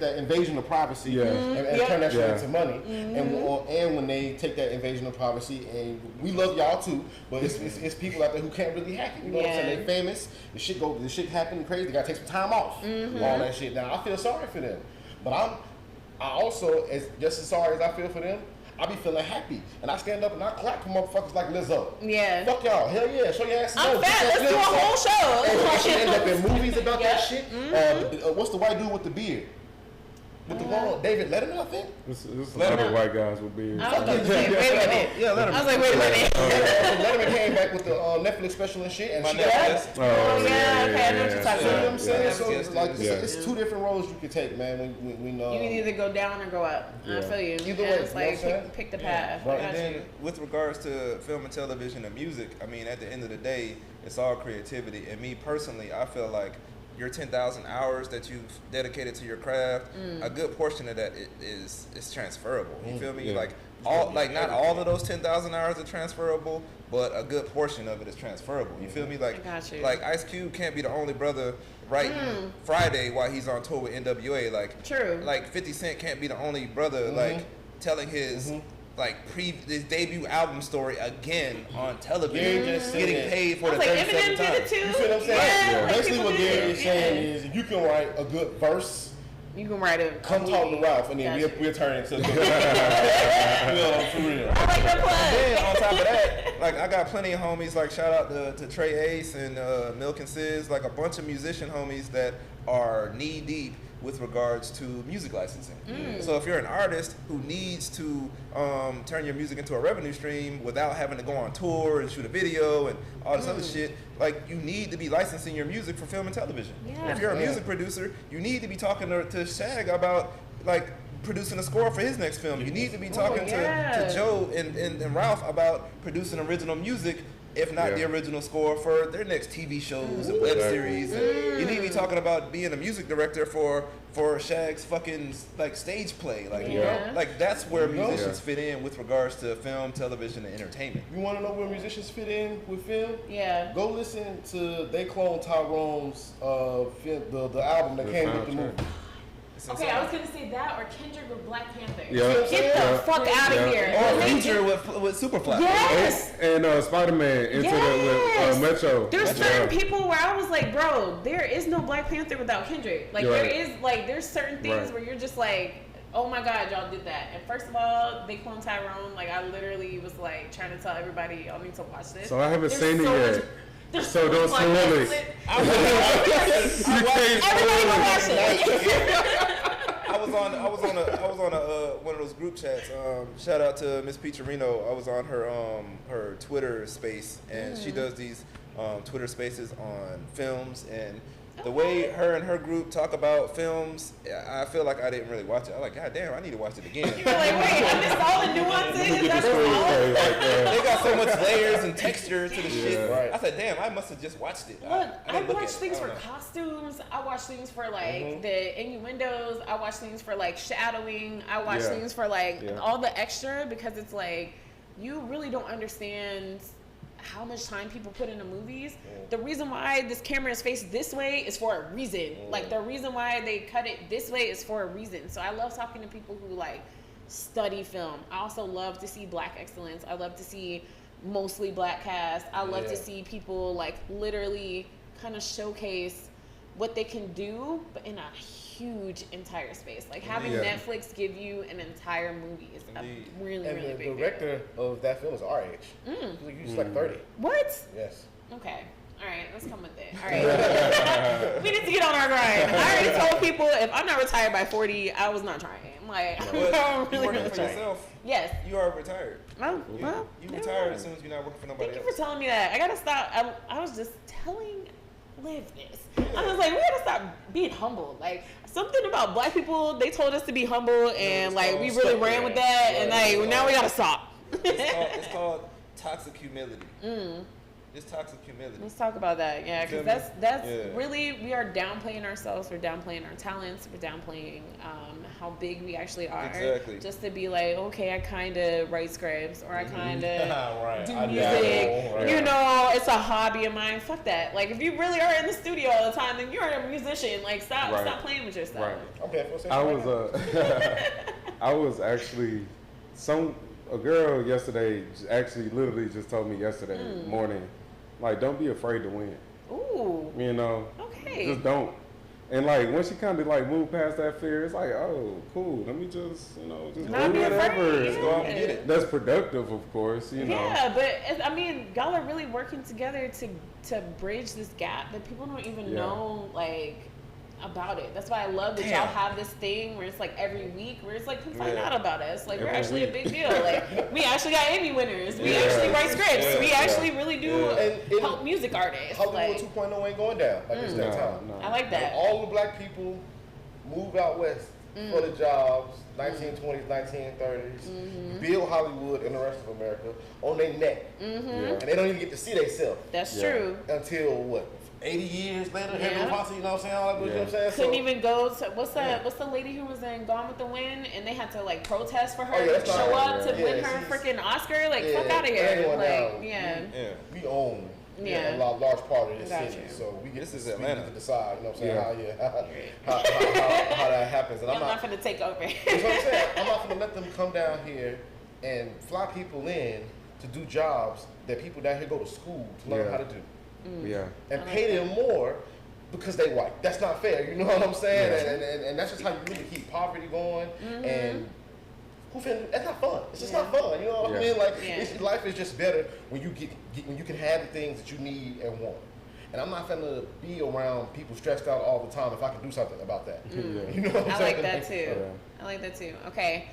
Speaker 5: that invasion of privacy and turn that shit into money, and when they take that invasion of privacy, and we love y'all too, but it's people out there who can't really hack it. You know what I'm saying? They famous. The shit happening crazy. They gotta take some time off. All that shit. Now I feel sorry for them, but I also just as sorry as I feel for them. I be feeling happy, and I stand up and I clap for motherfuckers like Lizzo.
Speaker 1: Yeah.
Speaker 5: Fuck y'all, hell yeah, show your asses.
Speaker 1: I'm fat. Let's do a whole show.
Speaker 5: And she end up in movies about that shit. What's the white dude with the beard? With the long David Letterman, I think.
Speaker 3: This is a lot of white guys with beards.
Speaker 1: I was like, wait a minute.
Speaker 5: Yeah, Letterman.
Speaker 1: I was like, wait a minute.
Speaker 5: Letterman came back with the Netflix special and shit, and she got
Speaker 1: Oh, yeah, okay, I know what you're talking
Speaker 5: You know what
Speaker 1: about.
Speaker 5: I'm saying? So
Speaker 4: Yes,
Speaker 5: like,
Speaker 4: yes.
Speaker 5: it's two different roles you can take, man. When
Speaker 1: You can either go down or go up. I feel you.
Speaker 5: Either way,
Speaker 1: It's
Speaker 5: you know what I'm
Speaker 1: like
Speaker 5: saying?
Speaker 1: pick the path.
Speaker 5: Right.
Speaker 1: I got
Speaker 4: And then
Speaker 1: you.
Speaker 4: with regards to film and television and music, I mean, at the end of the day, it's all creativity. And me personally, I feel like your 10,000 hours that you've dedicated to your craft, a good portion of that is transferable. You feel me?
Speaker 3: Yeah.
Speaker 4: Like not all of those 10,000 hours are transferable, but a good portion of it is transferable. You feel me? Like
Speaker 1: I got you.
Speaker 4: like Ice Cube can't be the only brother writing Friday while he's on tour with NWA. Like
Speaker 1: True.
Speaker 4: Like 50 Cent can't be the only brother like telling his his debut album story again on television,
Speaker 5: Gary just said
Speaker 4: getting
Speaker 5: that.
Speaker 4: paid for
Speaker 1: I
Speaker 4: the
Speaker 1: was like,
Speaker 4: 37th
Speaker 1: Eminem did
Speaker 4: time.
Speaker 1: it too.
Speaker 5: You see what I'm saying?
Speaker 1: Yeah, like,
Speaker 5: Basically,
Speaker 1: people
Speaker 5: what
Speaker 1: did
Speaker 5: Gary
Speaker 1: it.
Speaker 5: is saying is, if you can write a good verse,
Speaker 1: You can write a
Speaker 5: come talk to
Speaker 1: movie.
Speaker 5: Ralph, and then
Speaker 1: Gotcha.
Speaker 5: we'll turn into. You know, for real.
Speaker 1: I like that plug.
Speaker 4: Then on top of that, like I got plenty of homies. Like shout out to Trey Ace and Milk and Sis, like a bunch of musician homies that are knee deep with regards to music licensing. So if you're an artist who needs to turn your music into a revenue stream without having to go on tour and shoot a video and all this other shit, like you need to be licensing your music for film and television.
Speaker 1: Yeah.
Speaker 4: If you're a music producer, you need to be talking to Shag about like producing a score for his next film. You need to be talking
Speaker 1: yeah.
Speaker 4: to Joe and Ralph about producing original music, if not the original score for their next TV shows and web series. And you need to be talking about being a music director for Shag's fucking like stage play. Like you know, like that's where musicians fit in with regards to film, television, and entertainment.
Speaker 5: You want to know where musicians fit in with film?
Speaker 1: Yeah.
Speaker 5: Go listen to They Clone Tyrone's film, the album that came with the movie.
Speaker 1: Okay, I was gonna say that or Kendrick with Black Panther.
Speaker 3: Yeah.
Speaker 1: Get the fuck out of here.
Speaker 4: Or
Speaker 1: They
Speaker 4: feature
Speaker 1: just-
Speaker 4: with Superfly.
Speaker 1: Yes.
Speaker 3: And Spider-Man into
Speaker 1: Yes.
Speaker 3: the with Metro.
Speaker 1: There's
Speaker 3: Metro.
Speaker 1: certain people where I was like, bro, there is no Black Panther without Kendrick. Like
Speaker 3: You're
Speaker 1: there
Speaker 3: right.
Speaker 1: is like there's certain things
Speaker 3: Right.
Speaker 1: where you're just like, oh my god, y'all did that. And first of all, They Clone Tyrone. Like I literally was like trying to tell everybody, y'all need to watch this.
Speaker 3: So I haven't
Speaker 1: There's
Speaker 3: seen it
Speaker 1: so
Speaker 3: yet.
Speaker 1: much- there's
Speaker 3: So don't
Speaker 1: much
Speaker 3: spoil it.
Speaker 1: Netflix.
Speaker 3: You can't
Speaker 1: Everybody
Speaker 3: spoil
Speaker 1: go
Speaker 3: it.
Speaker 1: watch it.
Speaker 4: I was on one of those group chats. Shout out to Miss Peacherino. I was on her Twitter space, and she does these Twitter spaces on films. And the way her and her group talk about films, I feel like I didn't really watch it. I'm like, God damn, I need to watch it again.
Speaker 1: You're like, wait, I missed all the nuances. That's all.
Speaker 4: They got so much layers and texture to the shit.
Speaker 5: Right.
Speaker 4: I said, damn, I must have just watched it.
Speaker 1: Look, I
Speaker 4: didn't look
Speaker 1: watch
Speaker 4: at it.
Speaker 1: things
Speaker 4: I
Speaker 1: for
Speaker 4: don't know.
Speaker 1: costumes. I watch things for like the innuendos. I watch things for like shadowing. I watch
Speaker 3: Yeah.
Speaker 1: things for like
Speaker 3: Yeah.
Speaker 1: all the extra because it's like you really don't understand how much time people put into movies. The reason why this camera is faced this way is for a reason. Like the reason why they cut it this way is for a reason. So I love talking to people who like study film. I also love to see Black excellence. I love to see mostly Black cast. I love to see people like literally kind of showcase what they can do, but in a huge entire space. Like having
Speaker 3: Yeah.
Speaker 1: Netflix give you an entire movie is a
Speaker 4: Indeed.
Speaker 1: really,
Speaker 5: And
Speaker 1: really
Speaker 5: the
Speaker 1: big deal.
Speaker 5: director of that film is our age. He's like 30.
Speaker 1: What?
Speaker 5: Yes.
Speaker 1: Okay. All right, let's come with it. All right. We need to get on our grind. I already told people if I'm not retired by 40, I was not trying. Like, I'm
Speaker 4: But
Speaker 1: not
Speaker 4: you
Speaker 1: really
Speaker 4: working
Speaker 1: gonna
Speaker 4: for
Speaker 1: try.
Speaker 4: yourself.
Speaker 1: Yes.
Speaker 4: You are retired.
Speaker 1: Well,
Speaker 4: You
Speaker 1: never
Speaker 4: retired
Speaker 1: mind.
Speaker 4: as soon as you're not working for nobody
Speaker 1: Thank you
Speaker 4: else.
Speaker 1: for telling me that. I gotta stop. I was just telling live this. I was like, we gotta stop being humble. Like something about black people, they told us to be humble, and like we really ran with that, and like now we gotta stop.
Speaker 4: It's called toxic humility. It's toxic humility.
Speaker 1: Let's talk about that, yeah,
Speaker 4: You
Speaker 1: because
Speaker 4: feel me?
Speaker 1: that's
Speaker 4: Yeah.
Speaker 1: really, we are downplaying ourselves, we're downplaying our talents, we're downplaying how big we actually are.
Speaker 4: Exactly.
Speaker 1: Just to be like, okay, I kind of write scripts, or I kind of
Speaker 5: Right.
Speaker 1: do
Speaker 5: I
Speaker 1: music.
Speaker 5: know, right.
Speaker 1: You know, it's a hobby of mine. Fuck that. Like, if you really are in the studio all the time, then you're a musician. Like, stop
Speaker 3: Right.
Speaker 1: playing with yourself.
Speaker 3: Right.
Speaker 5: I'm paying for a second.
Speaker 3: I
Speaker 5: right
Speaker 3: was
Speaker 5: now.
Speaker 3: I was actually a girl yesterday actually literally just told me yesterday morning, like, don't be afraid to win.
Speaker 1: Ooh.
Speaker 3: You know,
Speaker 1: Okay.
Speaker 3: just don't. And like when she kind of like moved past that fear, it's like, oh, cool. Let me just just
Speaker 1: Not
Speaker 3: do
Speaker 1: be
Speaker 3: whatever.
Speaker 1: afraid.
Speaker 3: Just go out and get
Speaker 1: Yeah.
Speaker 3: it. That's productive, of course. You know.
Speaker 1: Yeah, but I mean, y'all are really working together to bridge this gap that people don't even
Speaker 3: Yeah.
Speaker 1: know, like, about it. That's why I love that y'all have this thing where it's like every week where it's like, come find
Speaker 4: Yeah.
Speaker 1: out about us. Like, we're
Speaker 3: Every
Speaker 1: actually a
Speaker 3: week.
Speaker 1: big deal. Like, we actually got Emmy winners. We
Speaker 3: Yeah.
Speaker 1: actually write scripts.
Speaker 4: Yeah.
Speaker 1: We actually really do
Speaker 4: Yeah.
Speaker 5: And
Speaker 1: help music artists.
Speaker 5: Hollywood
Speaker 1: Like,
Speaker 5: 2.0 ain't going down like it's that time.
Speaker 1: I like that.
Speaker 5: And all the black people moved out west for the jobs, 1920s, 1930s, build Hollywood and the rest of America on their neck.
Speaker 3: Yeah.
Speaker 5: And they don't even get to see themselves
Speaker 1: That's
Speaker 3: Yeah.
Speaker 1: true.
Speaker 5: until what? 80 years later,
Speaker 1: Yeah.
Speaker 5: Heaven Posse, you know what I'm saying? All that, you know what I'm saying?
Speaker 1: Couldn't
Speaker 5: So-
Speaker 1: even go to what's the lady who was in Gone with the Wind, and they had to like protest for her
Speaker 5: Oh, yeah,
Speaker 1: to
Speaker 5: that's
Speaker 1: show
Speaker 5: not-
Speaker 1: up to
Speaker 5: yeah,
Speaker 1: win her
Speaker 5: she's-
Speaker 1: freaking Oscar. Like,
Speaker 5: Yeah,
Speaker 1: fuck out of
Speaker 5: that
Speaker 1: here.
Speaker 5: ain't going
Speaker 1: Like,
Speaker 5: down.
Speaker 1: yeah.
Speaker 4: Yeah.
Speaker 5: We own
Speaker 1: Yeah.
Speaker 5: a large part of this
Speaker 1: Got
Speaker 5: city,
Speaker 1: you.
Speaker 5: so we get
Speaker 4: This is
Speaker 5: we
Speaker 4: Atlanta.
Speaker 5: get to decide. You know what I'm saying?
Speaker 3: Yeah.
Speaker 5: How that happens, and
Speaker 1: I'm
Speaker 5: I'm
Speaker 1: not
Speaker 5: not.
Speaker 1: gonna take over.
Speaker 5: That's what I'm saying. I'm not gonna let them come down here and fly people in to do jobs that people down here go to school to learn
Speaker 3: Yeah.
Speaker 5: how to do,
Speaker 3: Yeah.
Speaker 5: and
Speaker 1: I like
Speaker 5: pay them more because they white. That's not fair. You know what I'm saying?
Speaker 3: Yeah.
Speaker 5: And that's just how you really keep poverty going. And who finna, that's not fun. It's just
Speaker 1: Yeah.
Speaker 5: not fun. You know what I
Speaker 3: Yeah.
Speaker 5: mean? Like
Speaker 1: Yeah.
Speaker 5: life is just better when you get when you can have the things that you need and want. And I'm not gonna be around people stressed out all the time if I can do something about that.
Speaker 3: Yeah.
Speaker 5: You know what I'm
Speaker 1: I
Speaker 5: saying?
Speaker 1: like that too.
Speaker 3: Yeah.
Speaker 1: I like that too. Okay.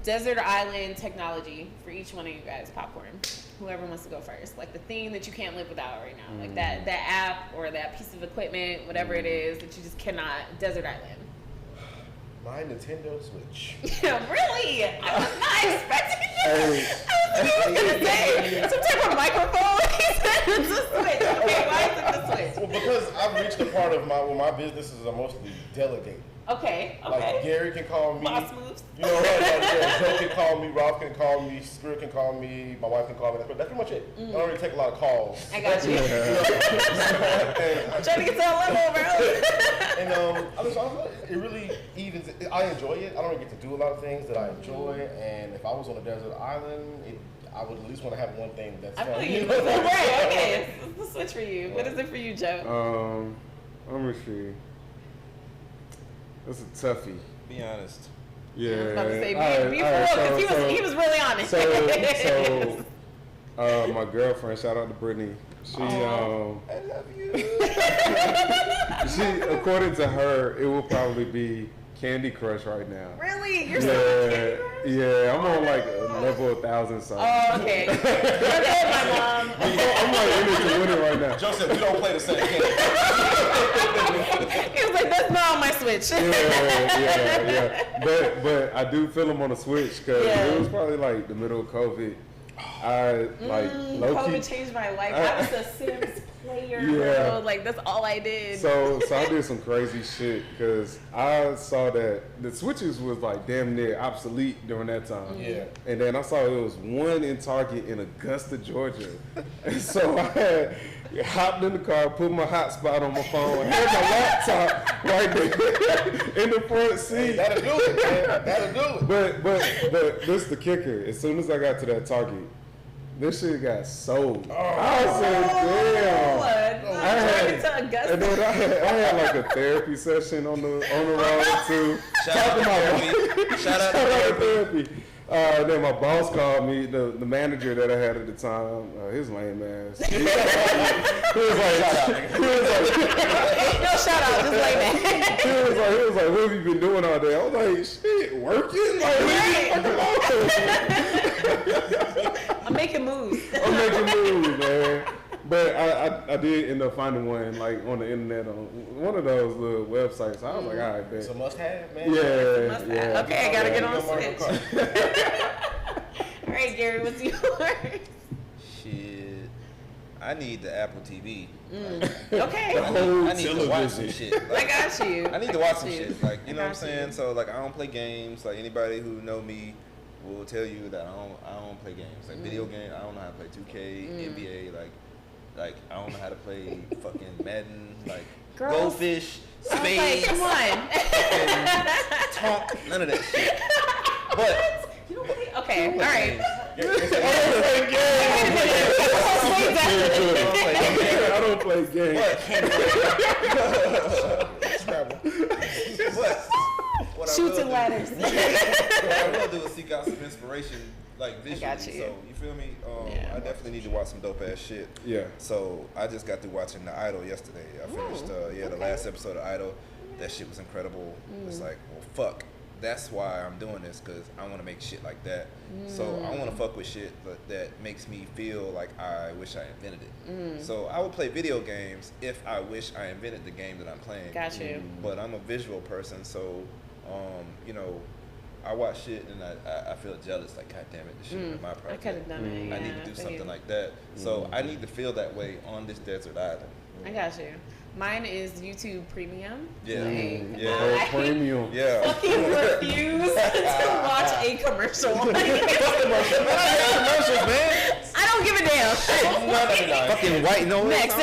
Speaker 1: Desert Island technology for each one of you guys. Popcorn. Whoever wants to go first. Like the thing that you can't live without right now. Like that app or that piece of equipment, whatever it is that you just cannot. Desert Island.
Speaker 5: My Nintendo Switch.
Speaker 1: Yeah, really? I was not expecting that.
Speaker 3: Hey.
Speaker 1: I was gonna say some type of microphone. He said it's a switch. Okay, why is it the switch?
Speaker 5: Well, because I've reached the part of where my businesses are mostly delegated.
Speaker 1: Okay,
Speaker 5: Like
Speaker 1: okay.
Speaker 5: Gary can call me.
Speaker 1: Boss moves.
Speaker 5: You know, like Joe can call me, Ralph can call me, Spirit can call me, my wife can call me. That's pretty much it. I don't really take a lot of calls.
Speaker 1: I got you. I'm trying to get to that level, bro.
Speaker 5: And it really evens. I enjoy it. I don't really get to do a lot of things that I enjoy. And if I was on a desert island, I would at least want to have one thing that's
Speaker 1: I
Speaker 5: fun.
Speaker 1: feel you.
Speaker 5: know what I'm
Speaker 1: Right,
Speaker 5: saying?
Speaker 1: okay. It's the switch for you. What is it for you, Joe?
Speaker 3: Let me see. That's a toughie.
Speaker 4: Be honest.
Speaker 3: Yeah.
Speaker 1: I was about to say,
Speaker 3: All right,
Speaker 1: be
Speaker 3: all right,
Speaker 1: full, because he was really honest.
Speaker 3: So, my girlfriend, shout out to Brittany. She,
Speaker 5: I love you.
Speaker 3: she, according to her, it will probably be Candy Crush right now.
Speaker 1: Really? You're so
Speaker 3: Yeah, I'm on like a level 1,000 something.
Speaker 1: Oh, okay. You're good, my mom.
Speaker 3: I'm like in it to win it right now.
Speaker 5: Joe said we don't play the same game.
Speaker 1: He was like, that's not on my switch.
Speaker 3: Yeah. But I do feel them on the Switch because
Speaker 1: Yeah.
Speaker 3: it was probably like the middle of COVID. I like low key.
Speaker 1: COVID changed my life. I was a Sims player,
Speaker 3: Yeah.
Speaker 1: bro. Like, that's all I did.
Speaker 3: So I did some crazy shit because I saw that the Switches was like damn near obsolete during that time.
Speaker 5: Yeah.
Speaker 3: And then I saw it was one in Target in Augusta, Georgia. And so I had hopped in the car, put my hotspot on my phone, and had my laptop right there in the front seat.
Speaker 5: That'll do it, man. That'll do it.
Speaker 3: But this the kicker. As soon as I got to that Target, this shit got sold. I said, damn.
Speaker 1: What? To Augusta.
Speaker 3: And then I had like a therapy session on the road too.
Speaker 4: Shout out to therapy. Shout out to therapy.
Speaker 3: Then my boss called me, the manager that I had at the time, his lame ass. He was like,
Speaker 1: No shout out, just like that.
Speaker 3: he was like, what have you been doing all day? I was like, shit, working? Like,
Speaker 1: I'm making moves.
Speaker 3: I'm making moves, man. But I did end up finding one like on the internet on one of those little websites. I was like, all right,
Speaker 5: It's a
Speaker 3: bet.
Speaker 5: must-have, man.
Speaker 3: Yeah,
Speaker 1: Must have.
Speaker 3: yeah.
Speaker 1: Okay, I gotta get on
Speaker 5: Mario
Speaker 1: Switch.
Speaker 5: Kart.
Speaker 1: All right, Gary, what's yours?
Speaker 4: Shit. I need the Apple TV.
Speaker 1: Okay,
Speaker 3: Whole
Speaker 4: I need to watch some
Speaker 3: television.
Speaker 4: shit.
Speaker 1: I
Speaker 4: Like,
Speaker 1: got you.
Speaker 4: I need to watch some
Speaker 1: got you.
Speaker 4: shit. Like, you know what I'm
Speaker 1: got
Speaker 4: saying?
Speaker 1: you.
Speaker 4: So like, I don't play games. Like, anybody who know me will tell you that I don't play games. Like video games, I don't know how to play 2K, NBA. Like I don't know how to play fucking Madden. Like
Speaker 1: Girls.
Speaker 4: Goldfish,
Speaker 1: I was like,
Speaker 4: Spades,
Speaker 1: come on.
Speaker 4: Tonk, none of that shit. But
Speaker 1: You don't believe? Okay, all right.
Speaker 3: I don't play games.
Speaker 5: Scrabble.
Speaker 4: What I
Speaker 1: Shoots
Speaker 4: will
Speaker 1: and
Speaker 4: do-
Speaker 1: ladders.
Speaker 4: What I will do is seek out some inspiration, like visually.
Speaker 1: got you.
Speaker 4: So you feel me?
Speaker 1: Yeah.
Speaker 4: I definitely need to watch some dope ass shit.
Speaker 3: Yeah.
Speaker 4: So I just got through watching The Idol yesterday. I finished, the last episode of Idol. That shit was incredible. It's like, well, fuck. That's why I'm doing this, because I want to make shit like that. So I want to fuck with shit that makes me feel like I wish I invented it. So I would play video games if I wish I invented the game that I'm playing.
Speaker 1: Got you.
Speaker 4: But I'm a visual person, so you know, I watch shit and I feel jealous. Like, God damn it, this shit is my
Speaker 1: I
Speaker 4: project.
Speaker 1: could have done it.
Speaker 4: I need
Speaker 1: yeah,
Speaker 4: to do
Speaker 1: feel
Speaker 4: something
Speaker 1: you.
Speaker 4: like that. So I need to feel that way on this desert island.
Speaker 1: I got you. Mine is YouTube Premium.
Speaker 4: Yeah.
Speaker 1: Like,
Speaker 4: Yeah.
Speaker 3: Oh,
Speaker 1: I
Speaker 3: premium.
Speaker 4: Yeah.
Speaker 1: fucking refuse to watch a commercial.
Speaker 4: Commercials, man.
Speaker 1: I don't give a damn.
Speaker 4: Fucking white noise.
Speaker 1: Next,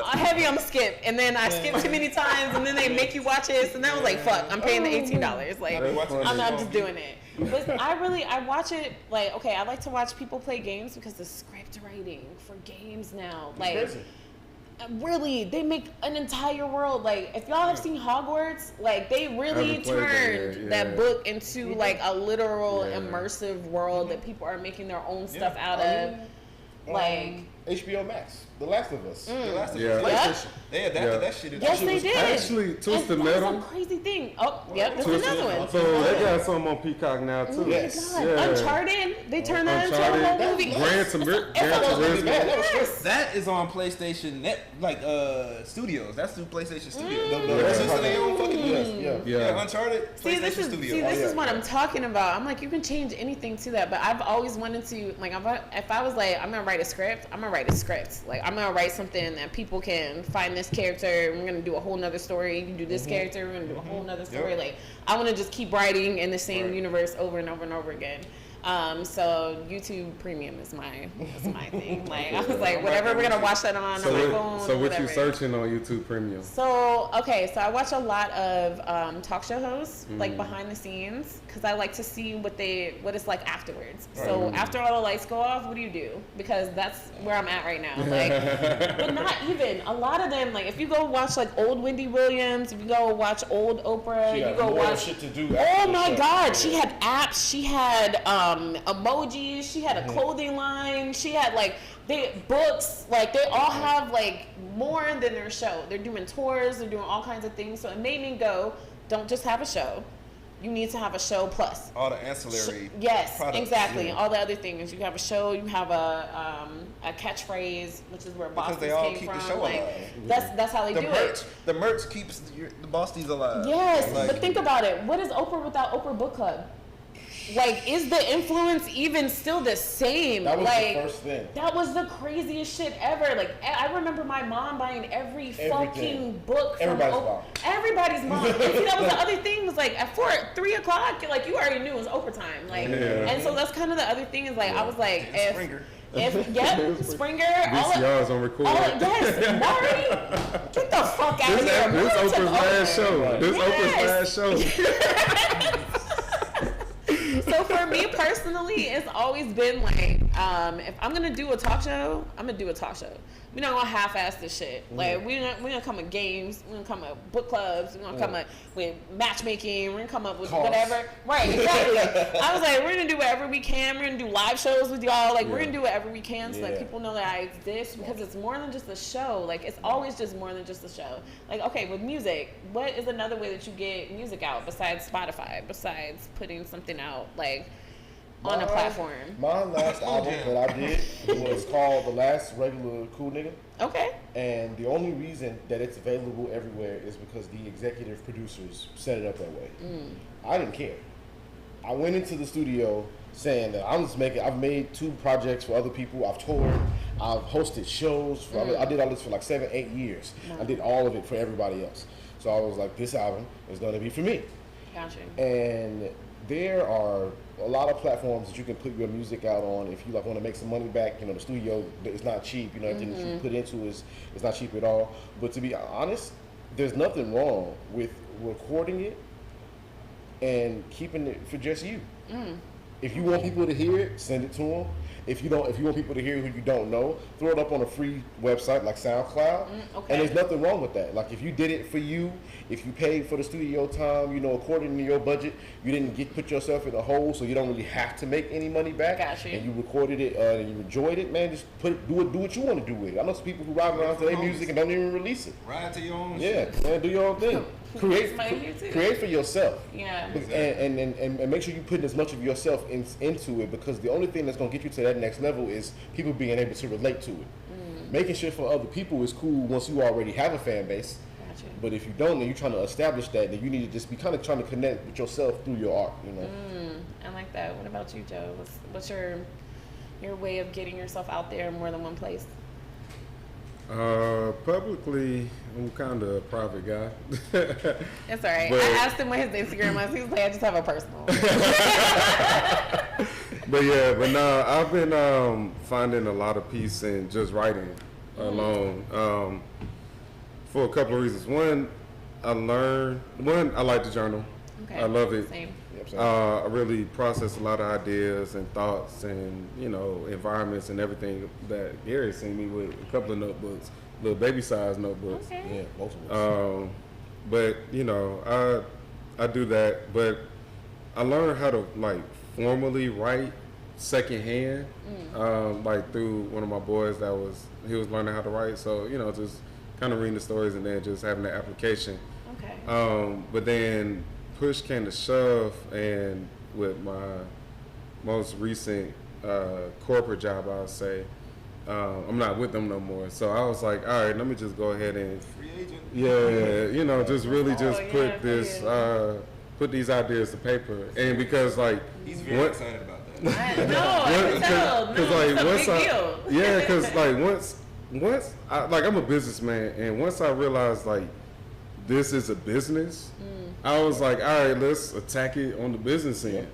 Speaker 1: I'm heavy on the skip, and then I skip too many times, and then they make you watch it. So then I was like, "Fuck, I'm paying the $18." Like, I'm just doing it. But I watch it like, okay, I like to watch people play games because the script writing for games now, like.
Speaker 5: crazy.
Speaker 1: Really, they make an entire world. Like, if y'all have seen Hogwarts, like they really
Speaker 3: Haven't played that
Speaker 1: turned
Speaker 3: yet,
Speaker 1: that
Speaker 3: yeah.
Speaker 1: book into like a literal
Speaker 3: Yeah.
Speaker 1: immersive world that people are making their own stuff
Speaker 5: Yeah.
Speaker 1: out of. Like,
Speaker 5: HBO Max, The Last of Us.
Speaker 4: The last of
Speaker 3: Yeah.
Speaker 4: us,
Speaker 1: Yep.
Speaker 4: they adapted
Speaker 3: Yeah.
Speaker 4: that shit. into
Speaker 1: yes,
Speaker 4: shit
Speaker 1: they
Speaker 4: was
Speaker 1: did.
Speaker 3: Actually, Twisted
Speaker 1: And that's
Speaker 3: Metal.
Speaker 1: a crazy thing. Oh, yep, that's
Speaker 3: Twisted-
Speaker 1: another one.
Speaker 3: So they got some on Peacock now too.
Speaker 1: Oh my
Speaker 5: Yes.
Speaker 1: God.
Speaker 3: Yeah.
Speaker 1: Uncharted, they turned that into a whole
Speaker 3: Uncharted,
Speaker 1: movie.
Speaker 3: Gran Turismo.
Speaker 1: Yes.
Speaker 4: That is on PlayStation Net, Studios. That's through PlayStation Studios.
Speaker 5: The
Speaker 3: Yeah.
Speaker 5: rest
Speaker 4: That's
Speaker 5: of
Speaker 4: their own fucking
Speaker 5: yes,
Speaker 4: deal.
Speaker 5: yeah.
Speaker 3: Yeah.
Speaker 4: Yeah, Uncharted,
Speaker 1: See,
Speaker 4: PlayStation
Speaker 1: this is
Speaker 4: Studios.
Speaker 1: what I'm talking about. I'm like, you can change anything to that, but I've always wanted to, like, if I was like, I'm gonna write a script, I'm gonna write a script. Like, I'm gonna write something that people can find this character. We're gonna do a whole nother story. You can do this character. We're gonna do a whole nother story.
Speaker 4: Yep.
Speaker 1: Like, I want to just keep writing in the same
Speaker 4: Right.
Speaker 1: universe over and over and over again. So YouTube Premium is my thing. Like, I was like, whatever we're gonna watch that on
Speaker 3: So
Speaker 1: my
Speaker 3: what,
Speaker 1: phone.
Speaker 3: so
Speaker 1: or
Speaker 3: what you
Speaker 1: whatever.
Speaker 3: searching on YouTube Premium?
Speaker 1: So, okay, so I watch a lot of talk show hosts,
Speaker 3: Mm.
Speaker 1: like behind the scenes, because I like to see what it's like afterwards. So after all the lights go off, what do you do? Because that's where I'm at right now. Like, but not even. A lot of them, like if you go watch like old Wendy Williams, if you go watch old Oprah,
Speaker 5: She
Speaker 1: you
Speaker 5: got
Speaker 1: go
Speaker 5: more
Speaker 1: watch.
Speaker 5: shit to do.
Speaker 1: Oh
Speaker 5: after the
Speaker 1: my
Speaker 5: show.
Speaker 1: God, she had apps, she had emojis, she had a clothing line, she had like books, like they all have like more than their show. They're doing tours, they're doing all kinds of things. So it made me go, don't just have a show. You need to have a show plus.
Speaker 4: All the ancillary.
Speaker 1: Yes,
Speaker 4: products.
Speaker 1: exactly.
Speaker 4: Yeah.
Speaker 1: All the other things. You have a show, you have a catchphrase, which is where
Speaker 4: Because
Speaker 1: Boston
Speaker 4: they all
Speaker 1: came
Speaker 4: keep
Speaker 1: from.
Speaker 4: the show
Speaker 1: like
Speaker 4: alive.
Speaker 1: that's how they
Speaker 4: The
Speaker 1: do
Speaker 4: merch,
Speaker 1: it.
Speaker 4: the merch keeps the Bosties alive.
Speaker 1: Yes,
Speaker 4: Like,
Speaker 1: but think about it. What is Oprah without Oprah Book Club? Like, is the influence even still the same?
Speaker 5: That was
Speaker 1: like,
Speaker 5: the first thing.
Speaker 1: that was the craziest shit ever. Like, I remember my mom buying every fucking book from
Speaker 5: Everybody's
Speaker 1: Oprah.
Speaker 5: mom.
Speaker 1: Everybody's mom. And see, that was the other thing. Was like at 3 o'clock, like you already knew it was Oprah time. Like,
Speaker 3: Yeah.
Speaker 1: and so that's kind of the other thing. Is like I was like,
Speaker 4: Springer.
Speaker 1: if Springer, all
Speaker 3: VCRs on record.
Speaker 1: yes, Maury, get the fuck out of here.
Speaker 3: This
Speaker 1: Maury took
Speaker 3: Oprah's last
Speaker 1: over.
Speaker 3: show. This
Speaker 1: Yes.
Speaker 3: Oprah's last show.
Speaker 1: So for me personally, it's always been like, if I'm gonna do a talk show, I'm gonna do a talk show. We're not gonna half-ass this shit. Like we're gonna come with games, we're gonna come with book clubs, we're gonna come up with matchmaking, we're gonna come up with
Speaker 5: Costs.
Speaker 1: whatever. Right, exactly. I was like, we're gonna do whatever we can. We're gonna do live shows with y'all. Like we're gonna do whatever we can so that
Speaker 5: Yeah.
Speaker 1: people know that I exist because it's more than just a show. Like it's always just more than just a show. Like okay, with music, what is another way that you get music out besides Spotify? Besides putting something out like. on a platform.
Speaker 5: My last album that I did was called The Last Regular Cool Nigga.
Speaker 1: Okay.
Speaker 5: And the only reason that it's available everywhere is because the executive producers set it up that way. I didn't care. I went into the studio saying that I've made 2 projects for other people. I've toured. I've hosted shows. I did all this for like 7-8 years. I did all of it for everybody else. So I was like, this album is going to be for me.
Speaker 1: Gotcha.
Speaker 5: And there are a lot of platforms that you can put your music out on if you like want to make some money back. You know, the studio is not cheap. You know, everything that you put into is not cheap at all. But to be honest, there's nothing wrong with recording it and keeping it for just you. If you want people to hear it, send it to them. If you want people to hear who you don't know, throw it up on a free website like SoundCloud.
Speaker 1: Okay.
Speaker 5: And there's nothing wrong with that. Like if you did it for you, if you paid for the studio time, you know, according to your budget, you didn't put yourself in a hole, so you don't really have to make any money back.
Speaker 1: Gotcha.
Speaker 5: And you recorded it and you enjoyed it, man. Just do what you want to do with it. I know some people who ride around to their music and don't even release it.
Speaker 4: Ride to your own
Speaker 5: Yeah,
Speaker 4: shit.
Speaker 5: man, do your own thing. Create for yourself.
Speaker 1: Yeah.
Speaker 5: And make sure you put as much of yourself into it, because the only thing that's gonna get you to that next level is people being able to relate to it. Making shit for other people is cool once you already have a fan base.
Speaker 1: Gotcha.
Speaker 5: But if you don't, then you're trying to establish that, then you need to just be kind of trying to connect with yourself through your art, you know.
Speaker 1: I like that. What about you, Joe? What's your way of getting yourself out there in more than one place?
Speaker 3: Publicly, I'm kind of a private guy.
Speaker 1: It's all right.
Speaker 3: But-
Speaker 1: I asked him what his Instagram was. He was like, I just have a personal.
Speaker 3: But no, I've been finding a lot of peace in just writing alone for a couple of reasons. One, I like to journal.
Speaker 1: Okay.
Speaker 3: I love it.
Speaker 1: Same.
Speaker 3: I really process a lot of ideas and thoughts and, you know, environments and everything that Gary seen me with a couple of notebooks, little baby size notebooks.
Speaker 1: Okay.
Speaker 5: Yeah, most of us.
Speaker 3: But, you know, I do that, but I learned how to like formally write secondhand, like through one of my boys he was learning how to write. So, you know, just kind of reading the stories and then just having the application.
Speaker 1: Okay.
Speaker 3: But then push came to shove, and with my most recent corporate job, I would say, I'm not with them no more. So I was like, all right, let me just go ahead and,
Speaker 4: Free agent.
Speaker 3: you know, just really just
Speaker 1: yeah,
Speaker 3: put this, put these ideas to paper. And because like,
Speaker 4: He's very excited about that.
Speaker 1: I can tell. No, it's a big deal.
Speaker 3: yeah, because like once I'm a businessman, and once I realized like this is a business, I was like, all right, let's attack it on the business end,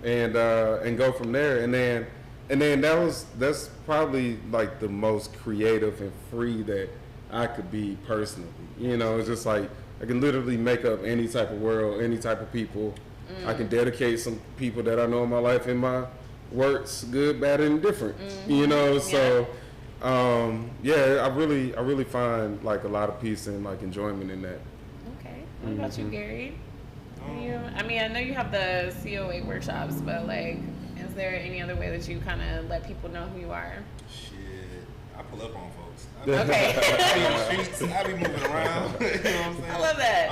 Speaker 3: and go from there. And then that's probably like the most creative and free that I could be personally. You know, it's just like I can literally make up any type of world, any type of people. I can dedicate some people that I know in my life in my works, good, bad, and different. You know, so I really find like a lot of peace and like enjoyment in that.
Speaker 1: Okay. What about you, Gary? I mean, I know you have the COA workshops, but like, is there any other way that you kind of let people know who you are?
Speaker 4: Shit. I pull up on folks.
Speaker 1: Okay.
Speaker 4: I be on the streets. I be moving around. You know what I'm saying?
Speaker 1: I love that.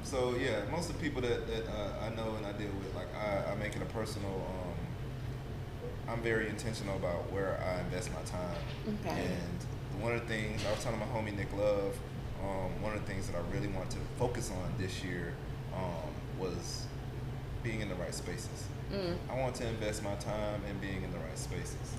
Speaker 4: So yeah, most of the people that I know and I deal with, like I make it a personal. I'm very intentional about where I invest my time.
Speaker 1: Okay.
Speaker 4: And one of the things I was telling my homie Nick Love, one of the things that I really want to focus on this year was being in the right spaces. I want to invest my time in being in the right spaces.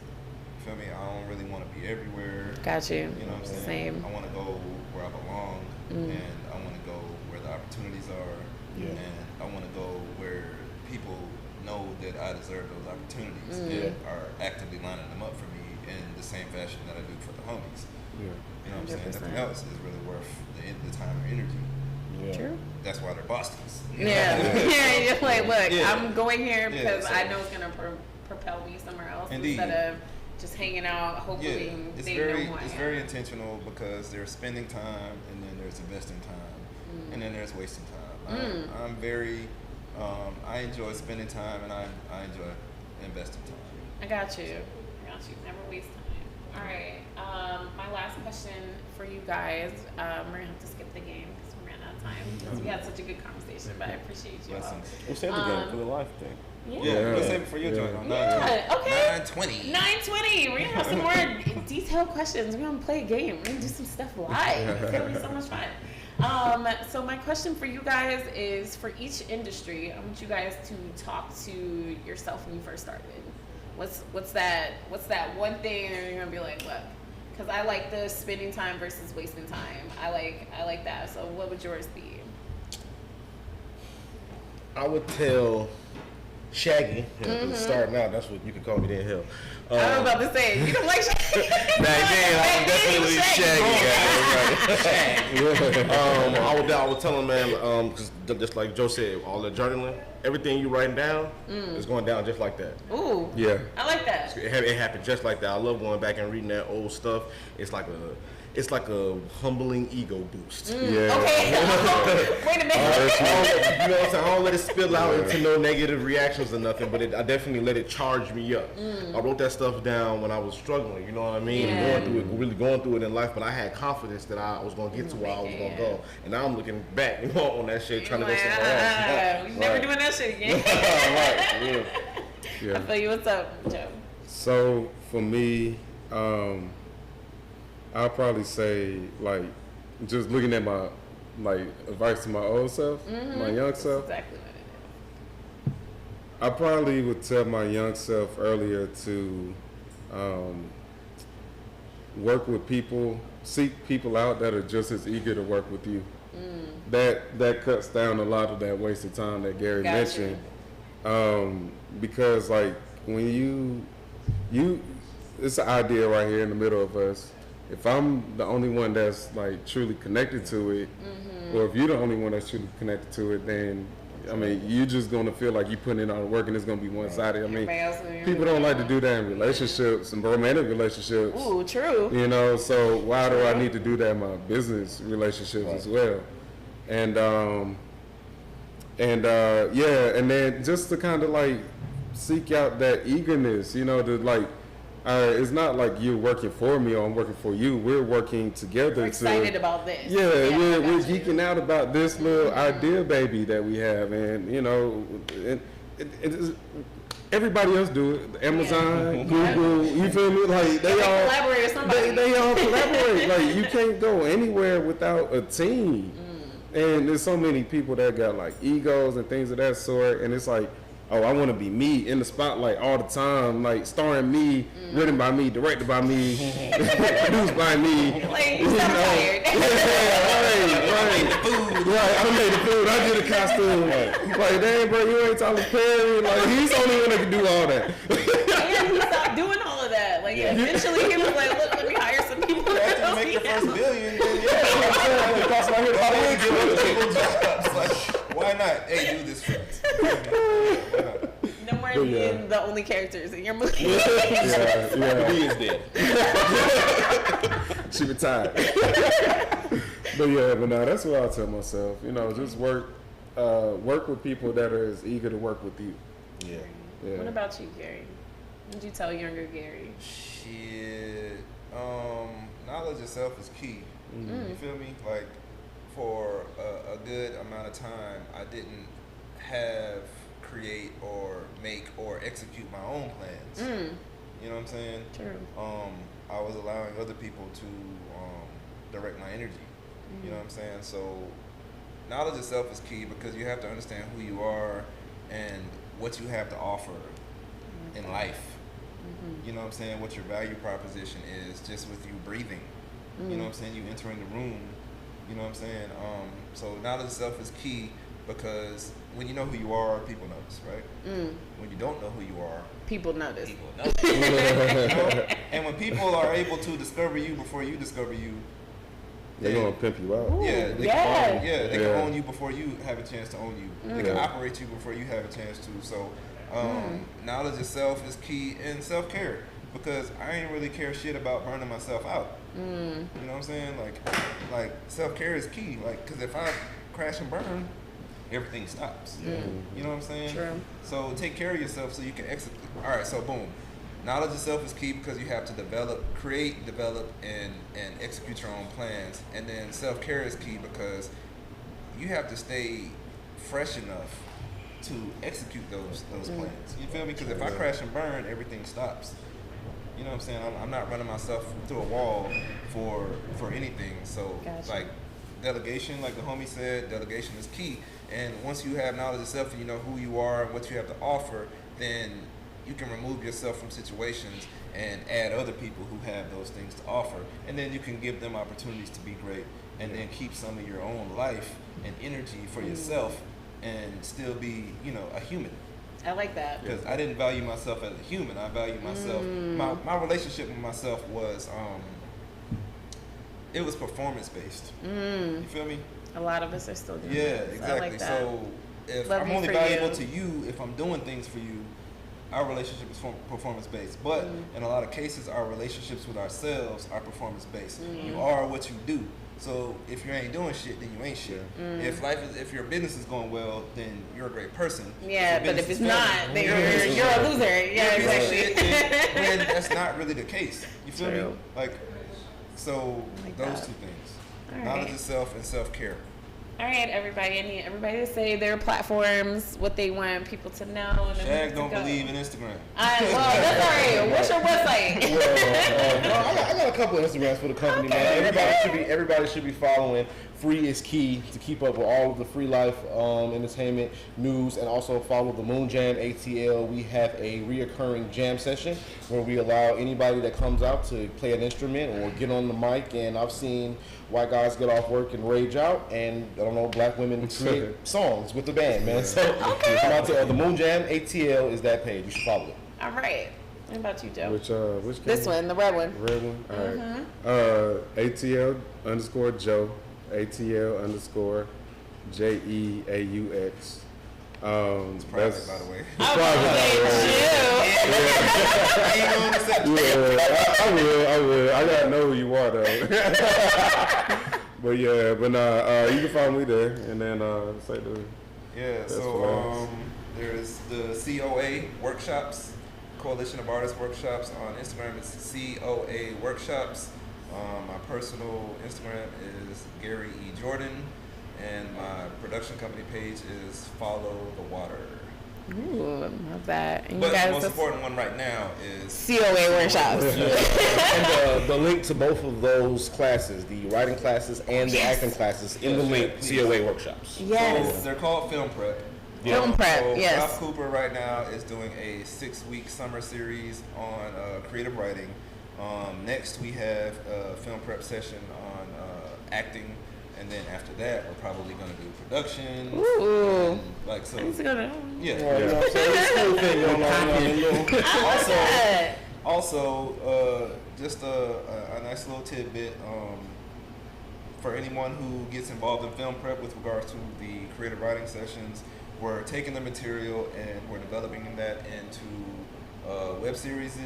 Speaker 4: You feel me? I don't really want to be everywhere.
Speaker 1: Got you.
Speaker 4: You know what I'm saying?
Speaker 1: Same.
Speaker 4: I want to go where I belong, and I want to go where the opportunities are, and I want to go where people know that I deserve those opportunities and are actively lining them up for me in the same fashion that I do for the homies.
Speaker 3: Yeah.
Speaker 4: You know what I'm saying?
Speaker 1: 100%.
Speaker 4: Nothing else is really worth the time or energy.
Speaker 1: True.
Speaker 4: That's why they're Bostons.
Speaker 1: Yeah. Yeah. You're like, look,
Speaker 4: Yeah.
Speaker 1: I'm going here because
Speaker 4: so-
Speaker 1: I know it's gonna propel me somewhere else
Speaker 4: Indeed.
Speaker 1: instead of just hanging out, hopefully
Speaker 4: it's
Speaker 1: they
Speaker 4: very
Speaker 1: know who I
Speaker 4: it's
Speaker 1: am.
Speaker 4: very intentional because there's spending time and then there's investing time and then there's wasting time. I'm very I enjoy spending time and I enjoy investing time.
Speaker 1: I got you. Never waste time. All right. My last question for you guys. We're gonna have to skip the game because we ran out of time because we had such a good conversation. But I appreciate you all.
Speaker 4: Blessings.
Speaker 5: We'll save the game for the life thing.
Speaker 4: Yeah, let's save it for your joint on
Speaker 1: Yeah, okay.
Speaker 4: 9:20.
Speaker 1: 9:20. We're gonna have some more detailed questions. We're gonna play a game. We're gonna do some stuff live. It's gonna be so much fun. So my question for you guys is, for each industry, I want you guys to talk to yourself when you first started. What's that one thing that you're gonna be like, look, because I like the spending time versus wasting time. I like that. So what would yours be?
Speaker 5: I would tell Shaggy, starting out, that's what you can call me then, hell.
Speaker 1: I was about to say, you don't like Shaggy.
Speaker 5: Back then, I was definitely Shaggy guy. I would tell him, man, because just like Joe said, all the journaling, everything you writing down is going down just like that.
Speaker 1: Ooh.
Speaker 3: Yeah.
Speaker 1: I like that.
Speaker 5: It happened just like that. I love going back and reading that old stuff. It's like a humbling ego boost.
Speaker 3: Yeah.
Speaker 1: Okay. Wait a minute.
Speaker 5: You know what I'm saying? I don't let it spill out into no negative reactions or nothing, but I definitely let it charge me up. I wrote that stuff down when I was struggling, you know what I mean?
Speaker 1: Yeah.
Speaker 5: Really going through it in life, but I had confidence that I was going to get to where I was going to go. And now I'm looking back, you know, on that shit, trying to go somewhere else.
Speaker 1: We never doing that shit again.
Speaker 5: Right, yeah.
Speaker 3: Yeah.
Speaker 1: I feel you. What's up, Joe?
Speaker 3: So for me, I'll probably say, like, just looking at my, like, advice to my old self, my young self.
Speaker 1: Exactly what it is.
Speaker 3: I probably would tell my young self earlier to work with people, seek people out that are just as eager to work with you. That cuts down a lot of that wasted time that Gary
Speaker 1: Gotcha.
Speaker 3: mentioned. Because, like, when you, it's an idea right here in the middle of us. If I'm the only one that's, like, truly connected to it, or if you're the only one that's truly connected to it, then, I mean, you're just going to feel like you're putting in all the work and it's going to be one-sided. I mean,
Speaker 1: Everybody else is-
Speaker 3: people don't like to do that in relationships and romantic relationships.
Speaker 1: Ooh, true.
Speaker 3: You know, so why do I need to do that in my business relationships as well? And yeah, and then just to kind of like seek out that eagerness, you know, to like, it's not like you're working for me or I'm working for you. We're working together.
Speaker 1: We're excited about this.
Speaker 3: Yeah,
Speaker 1: I
Speaker 3: we're
Speaker 1: got you.
Speaker 3: geeking out about this little idea baby that we have, and you know, everybody else do it. Amazon, Google, you feel me? Like they all
Speaker 1: collaborate with somebody.
Speaker 3: They all collaborate. Like you can't go anywhere without a team. And there's so many people that got like egos and things of that sort, and it's like, oh, I want to be me in the spotlight all the time, like starring me, written by me, directed by me, produced by me.
Speaker 1: Like, you sound tired.
Speaker 3: Right. I done made the food. I did the costume. Like, dang, bro, you ain't Tyler Perry. Like, he's the only one that can do all that.
Speaker 1: And he stopped doing all of that. Like, eventually he was like, look, let me hire some people.
Speaker 4: After you make your first billion, then it costs my head Hollywood, give other people jobs. Like, why not? Hey, do this for us. Why not?
Speaker 1: No more being the only characters in your movie.
Speaker 3: Yeah.
Speaker 5: He is dead.
Speaker 3: She retired. But no, that's what I'll tell myself. You know, just work with people that are as eager to work with you.
Speaker 5: Yeah.
Speaker 3: Yeah.
Speaker 1: What about you, Gary? What would you tell younger Gary?
Speaker 4: Shit. Knowledge itself is key. You feel me? Like, for a good amount of time, I didn't create or make or execute my own plans. You know what I'm saying?
Speaker 1: True.
Speaker 4: I was allowing other people to direct my energy. You know what I'm saying? So knowledge itself is key because you have to understand who you are and what you have to offer in life. You know what I'm saying? What your value proposition is just with you breathing. You know what I'm saying? You entering the room. You know what I'm saying? So knowledge itself is key because when you know who you are, people notice, right? When you don't know who you are,
Speaker 1: People notice.
Speaker 4: people notice. You know? And when people are able to discover you before you discover you,
Speaker 3: They're going to pimp you out.
Speaker 1: Ooh,
Speaker 4: yeah, they
Speaker 1: yeah.
Speaker 4: can own you before you have a chance to own you. They can operate you before you have a chance to. So knowledge itself is key, and self-care, because I ain't really care shit about burning myself out. You know what I'm saying? Like self-care is key. Like, because if I crash and burn, everything stops. You know what I'm saying?
Speaker 1: True.
Speaker 4: So take care of yourself so you can execute. All right, so boom. Knowledge itself is key because you have to create, develop, and execute your own plans. And then self-care is key because you have to stay fresh enough to execute those plans. You feel me? Because if I crash and burn, everything stops. You know what I'm saying? I'm not running myself through a wall for anything. So
Speaker 1: Gotcha.
Speaker 4: like delegation, like the homie said, delegation is key. And once you have knowledge of self and you know who you are and what you have to offer, then you can remove yourself from situations and add other people who have those things to offer. And then you can give them opportunities to be great and then keep some of your own life and energy for yourself and still be, you know, a human.
Speaker 1: I like that.
Speaker 4: Because I didn't value myself as a human. I value myself. My relationship with myself was it was performance based. You feel me?
Speaker 1: A lot of us are still doing
Speaker 4: Yeah,
Speaker 1: that.
Speaker 4: exactly.
Speaker 1: I like that.
Speaker 4: So if
Speaker 1: Love
Speaker 4: I'm
Speaker 1: you
Speaker 4: only
Speaker 1: for
Speaker 4: valuable
Speaker 1: you.
Speaker 4: to you if I'm doing things for you, our relationship is performance based. But in a lot of cases, our relationships with ourselves are performance based. You are what you do. So if you ain't doing shit, then you ain't shit. If your business is going well, then you're a great person.
Speaker 1: Yeah,
Speaker 4: your
Speaker 1: but if
Speaker 4: business
Speaker 1: it's
Speaker 4: is
Speaker 1: not,
Speaker 4: failing,
Speaker 1: then you're a loser. Yeah,
Speaker 4: you're a piece of
Speaker 1: exactly.
Speaker 4: shit, then that's not really the case. You feel me?
Speaker 1: True.
Speaker 4: Like, so
Speaker 1: Like
Speaker 4: those
Speaker 1: that.
Speaker 4: two things:
Speaker 1: All right.
Speaker 4: knowledge of self and self care.
Speaker 1: All right, everybody. I need everybody to say their platforms, what they want people to know. And then
Speaker 4: Shag
Speaker 1: to
Speaker 4: don't
Speaker 1: go.
Speaker 4: believe in Instagram.
Speaker 1: Well, that's all right. What's your website?
Speaker 5: I got a couple of Instagrams for the company, man. Everybody should be following. Free is key to keep up with all of the Free Life entertainment news, and also follow the Moon Jam ATL. We have a reoccurring jam session where we allow anybody that comes out to play an instrument or get on the mic. And I've seen white guys get off work and rage out, and I don't know, black women create songs with the band, man. So come out to the Moon Jam ATL is that page. You should follow it.
Speaker 1: All right. What about you, Joe?
Speaker 3: Which
Speaker 1: This
Speaker 3: camera?
Speaker 1: one, the red one.
Speaker 3: Red one? All right. ATL underscore Joe. ATL underscore JEAUX.
Speaker 4: It's private, by the way.
Speaker 3: I will. I gotta know who you are though. But yeah, but nah, you can follow me there, and then say the.
Speaker 4: Yeah,
Speaker 3: That's
Speaker 4: so
Speaker 3: fine.
Speaker 4: there's the COA workshops, Coalition of Artists workshops on Instagram. It's COA workshops. My personal Instagram is Gary E. Jordan, and my production company page is Follow the Water.
Speaker 1: Ooh, love that. And
Speaker 4: But
Speaker 1: you
Speaker 4: the
Speaker 1: guys,
Speaker 4: most
Speaker 1: that's
Speaker 4: important one right now is
Speaker 1: COA workshops.
Speaker 5: And the link to both of those classes, the writing classes and the acting classes, in the link, COA workshops.
Speaker 1: Yes.
Speaker 4: So they're called Film Prep.
Speaker 1: Film prep,
Speaker 4: So
Speaker 1: yes.
Speaker 4: Ralph Cooper right now is doing a 6-week summer series on creative writing. Next we have a film prep session on acting, and then after that we're probably going to do production.
Speaker 1: Ooh.
Speaker 4: And, like so.
Speaker 1: I need to go to
Speaker 4: Yeah.
Speaker 5: You know what I'm saying? This whole thing going on.
Speaker 1: I like that.
Speaker 4: Also, just a nice little tidbit for anyone who gets involved in film prep with regards to the creative writing sessions. We're taking the material and we're developing that into web series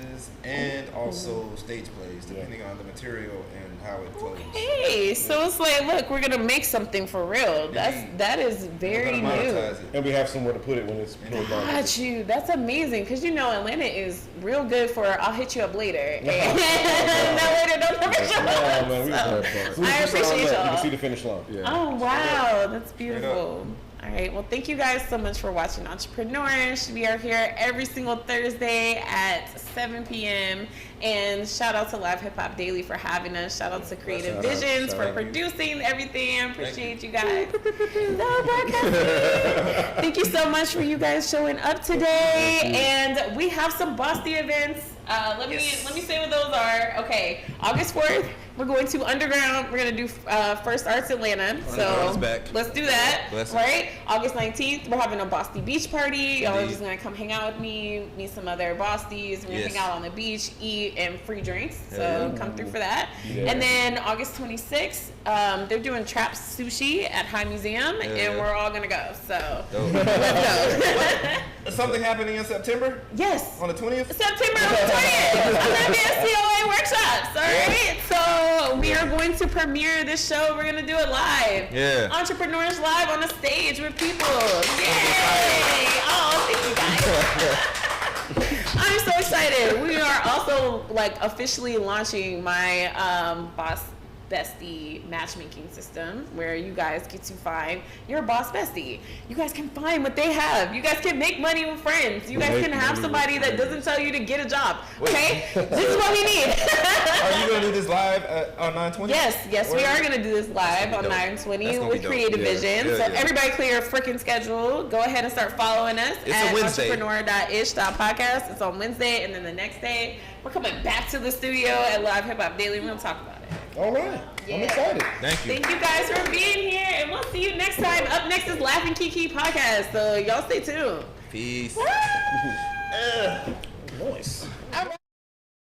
Speaker 4: and also stage plays, depending on the material and how it flows.
Speaker 1: Hey, so it's like, look, we're gonna make something for real. That is very
Speaker 4: We're gonna
Speaker 1: new.
Speaker 4: monetize it.
Speaker 5: And we have somewhere to put it when it's put done.
Speaker 1: Got you. That's amazing because you know Atlanta is real good for I'll hit you up later. And that later don't ever show
Speaker 5: Oh,
Speaker 1: up.
Speaker 5: man, we
Speaker 1: So,
Speaker 5: can
Speaker 1: I appreciate
Speaker 5: You
Speaker 1: y'all.
Speaker 5: can see the finish line.
Speaker 3: Yeah.
Speaker 1: Oh wow, that's
Speaker 4: up.
Speaker 1: beautiful. All right, well, thank you guys so much for watching Entrepreneurs. We are here every single Thursday at 7 p.m. And shout out to Live Hip Hop Daily for having us. Shout out to Creative
Speaker 3: Shout out.
Speaker 1: Visions
Speaker 3: Shout
Speaker 1: for
Speaker 3: out.
Speaker 1: producing everything. I appreciate you guys. No, broadcasting. Thank you so much for you guys showing up today. And we have some Bosty events. Let me say what those are. Okay, August 4th, we're going to Underground. We're gonna do First Arts Atlanta.
Speaker 4: Underground is back.
Speaker 1: Let's do that.
Speaker 4: Bless 'em.
Speaker 1: Right? August 19th, we're having a Bosty beach party. Y'all are
Speaker 4: Indeed.
Speaker 1: just gonna come hang out with me, meet some other Bosties. We're gonna
Speaker 4: Yes.
Speaker 1: hang out on the beach, eat, and free drinks. So
Speaker 4: Hell
Speaker 1: come through for that.
Speaker 5: Yeah.
Speaker 1: And then August 26th, they're doing Trap Sushi at High Museum, and
Speaker 4: Yeah.
Speaker 1: we're all gonna go. So
Speaker 4: Dope.
Speaker 1: let's go.
Speaker 4: Is something happening in September
Speaker 1: Yes.
Speaker 4: on the 20th?
Speaker 1: September 20th. I'm gonna be at COA workshops. All right. So we are going to premiere this show. We're gonna do it live.
Speaker 4: Yeah.
Speaker 1: Entrepreneurs live on the stage with people. Yay! Oh, thank you guys. I'm so excited. We are also like officially launching my bestie matchmaking system where you guys get to find your boss bestie. You guys can find what they have. You guys can make money with friends. You guys
Speaker 3: Make
Speaker 1: can have
Speaker 3: money
Speaker 1: somebody
Speaker 3: with
Speaker 1: that
Speaker 3: friends.
Speaker 1: doesn't tell you to get a job. Okay? This is what we need.
Speaker 4: Are you gonna do this live on 920?
Speaker 1: Yes, we are gonna do this live on
Speaker 4: dope.
Speaker 1: 920
Speaker 4: That's gonna
Speaker 1: with
Speaker 4: be dope.
Speaker 1: Creative
Speaker 4: Yeah,
Speaker 1: Vision.
Speaker 4: yeah,
Speaker 1: So
Speaker 4: yeah.
Speaker 1: everybody clear your freaking schedule. Go ahead and start following us
Speaker 4: It's a
Speaker 1: at
Speaker 4: Wednesday.
Speaker 1: entrepreneur.ish.podcast. It's on Wednesday, and then the next day we're coming back to the studio at Live Hip Hop Daily. We're gonna talk about it.
Speaker 5: All right. I'm
Speaker 1: Yeah.
Speaker 5: excited.
Speaker 4: Thank you.
Speaker 1: Thank you guys for being here, and we'll see you next time. Up next is Laughing Kiki podcast, so y'all stay tuned.
Speaker 4: Peace.
Speaker 1: Woo!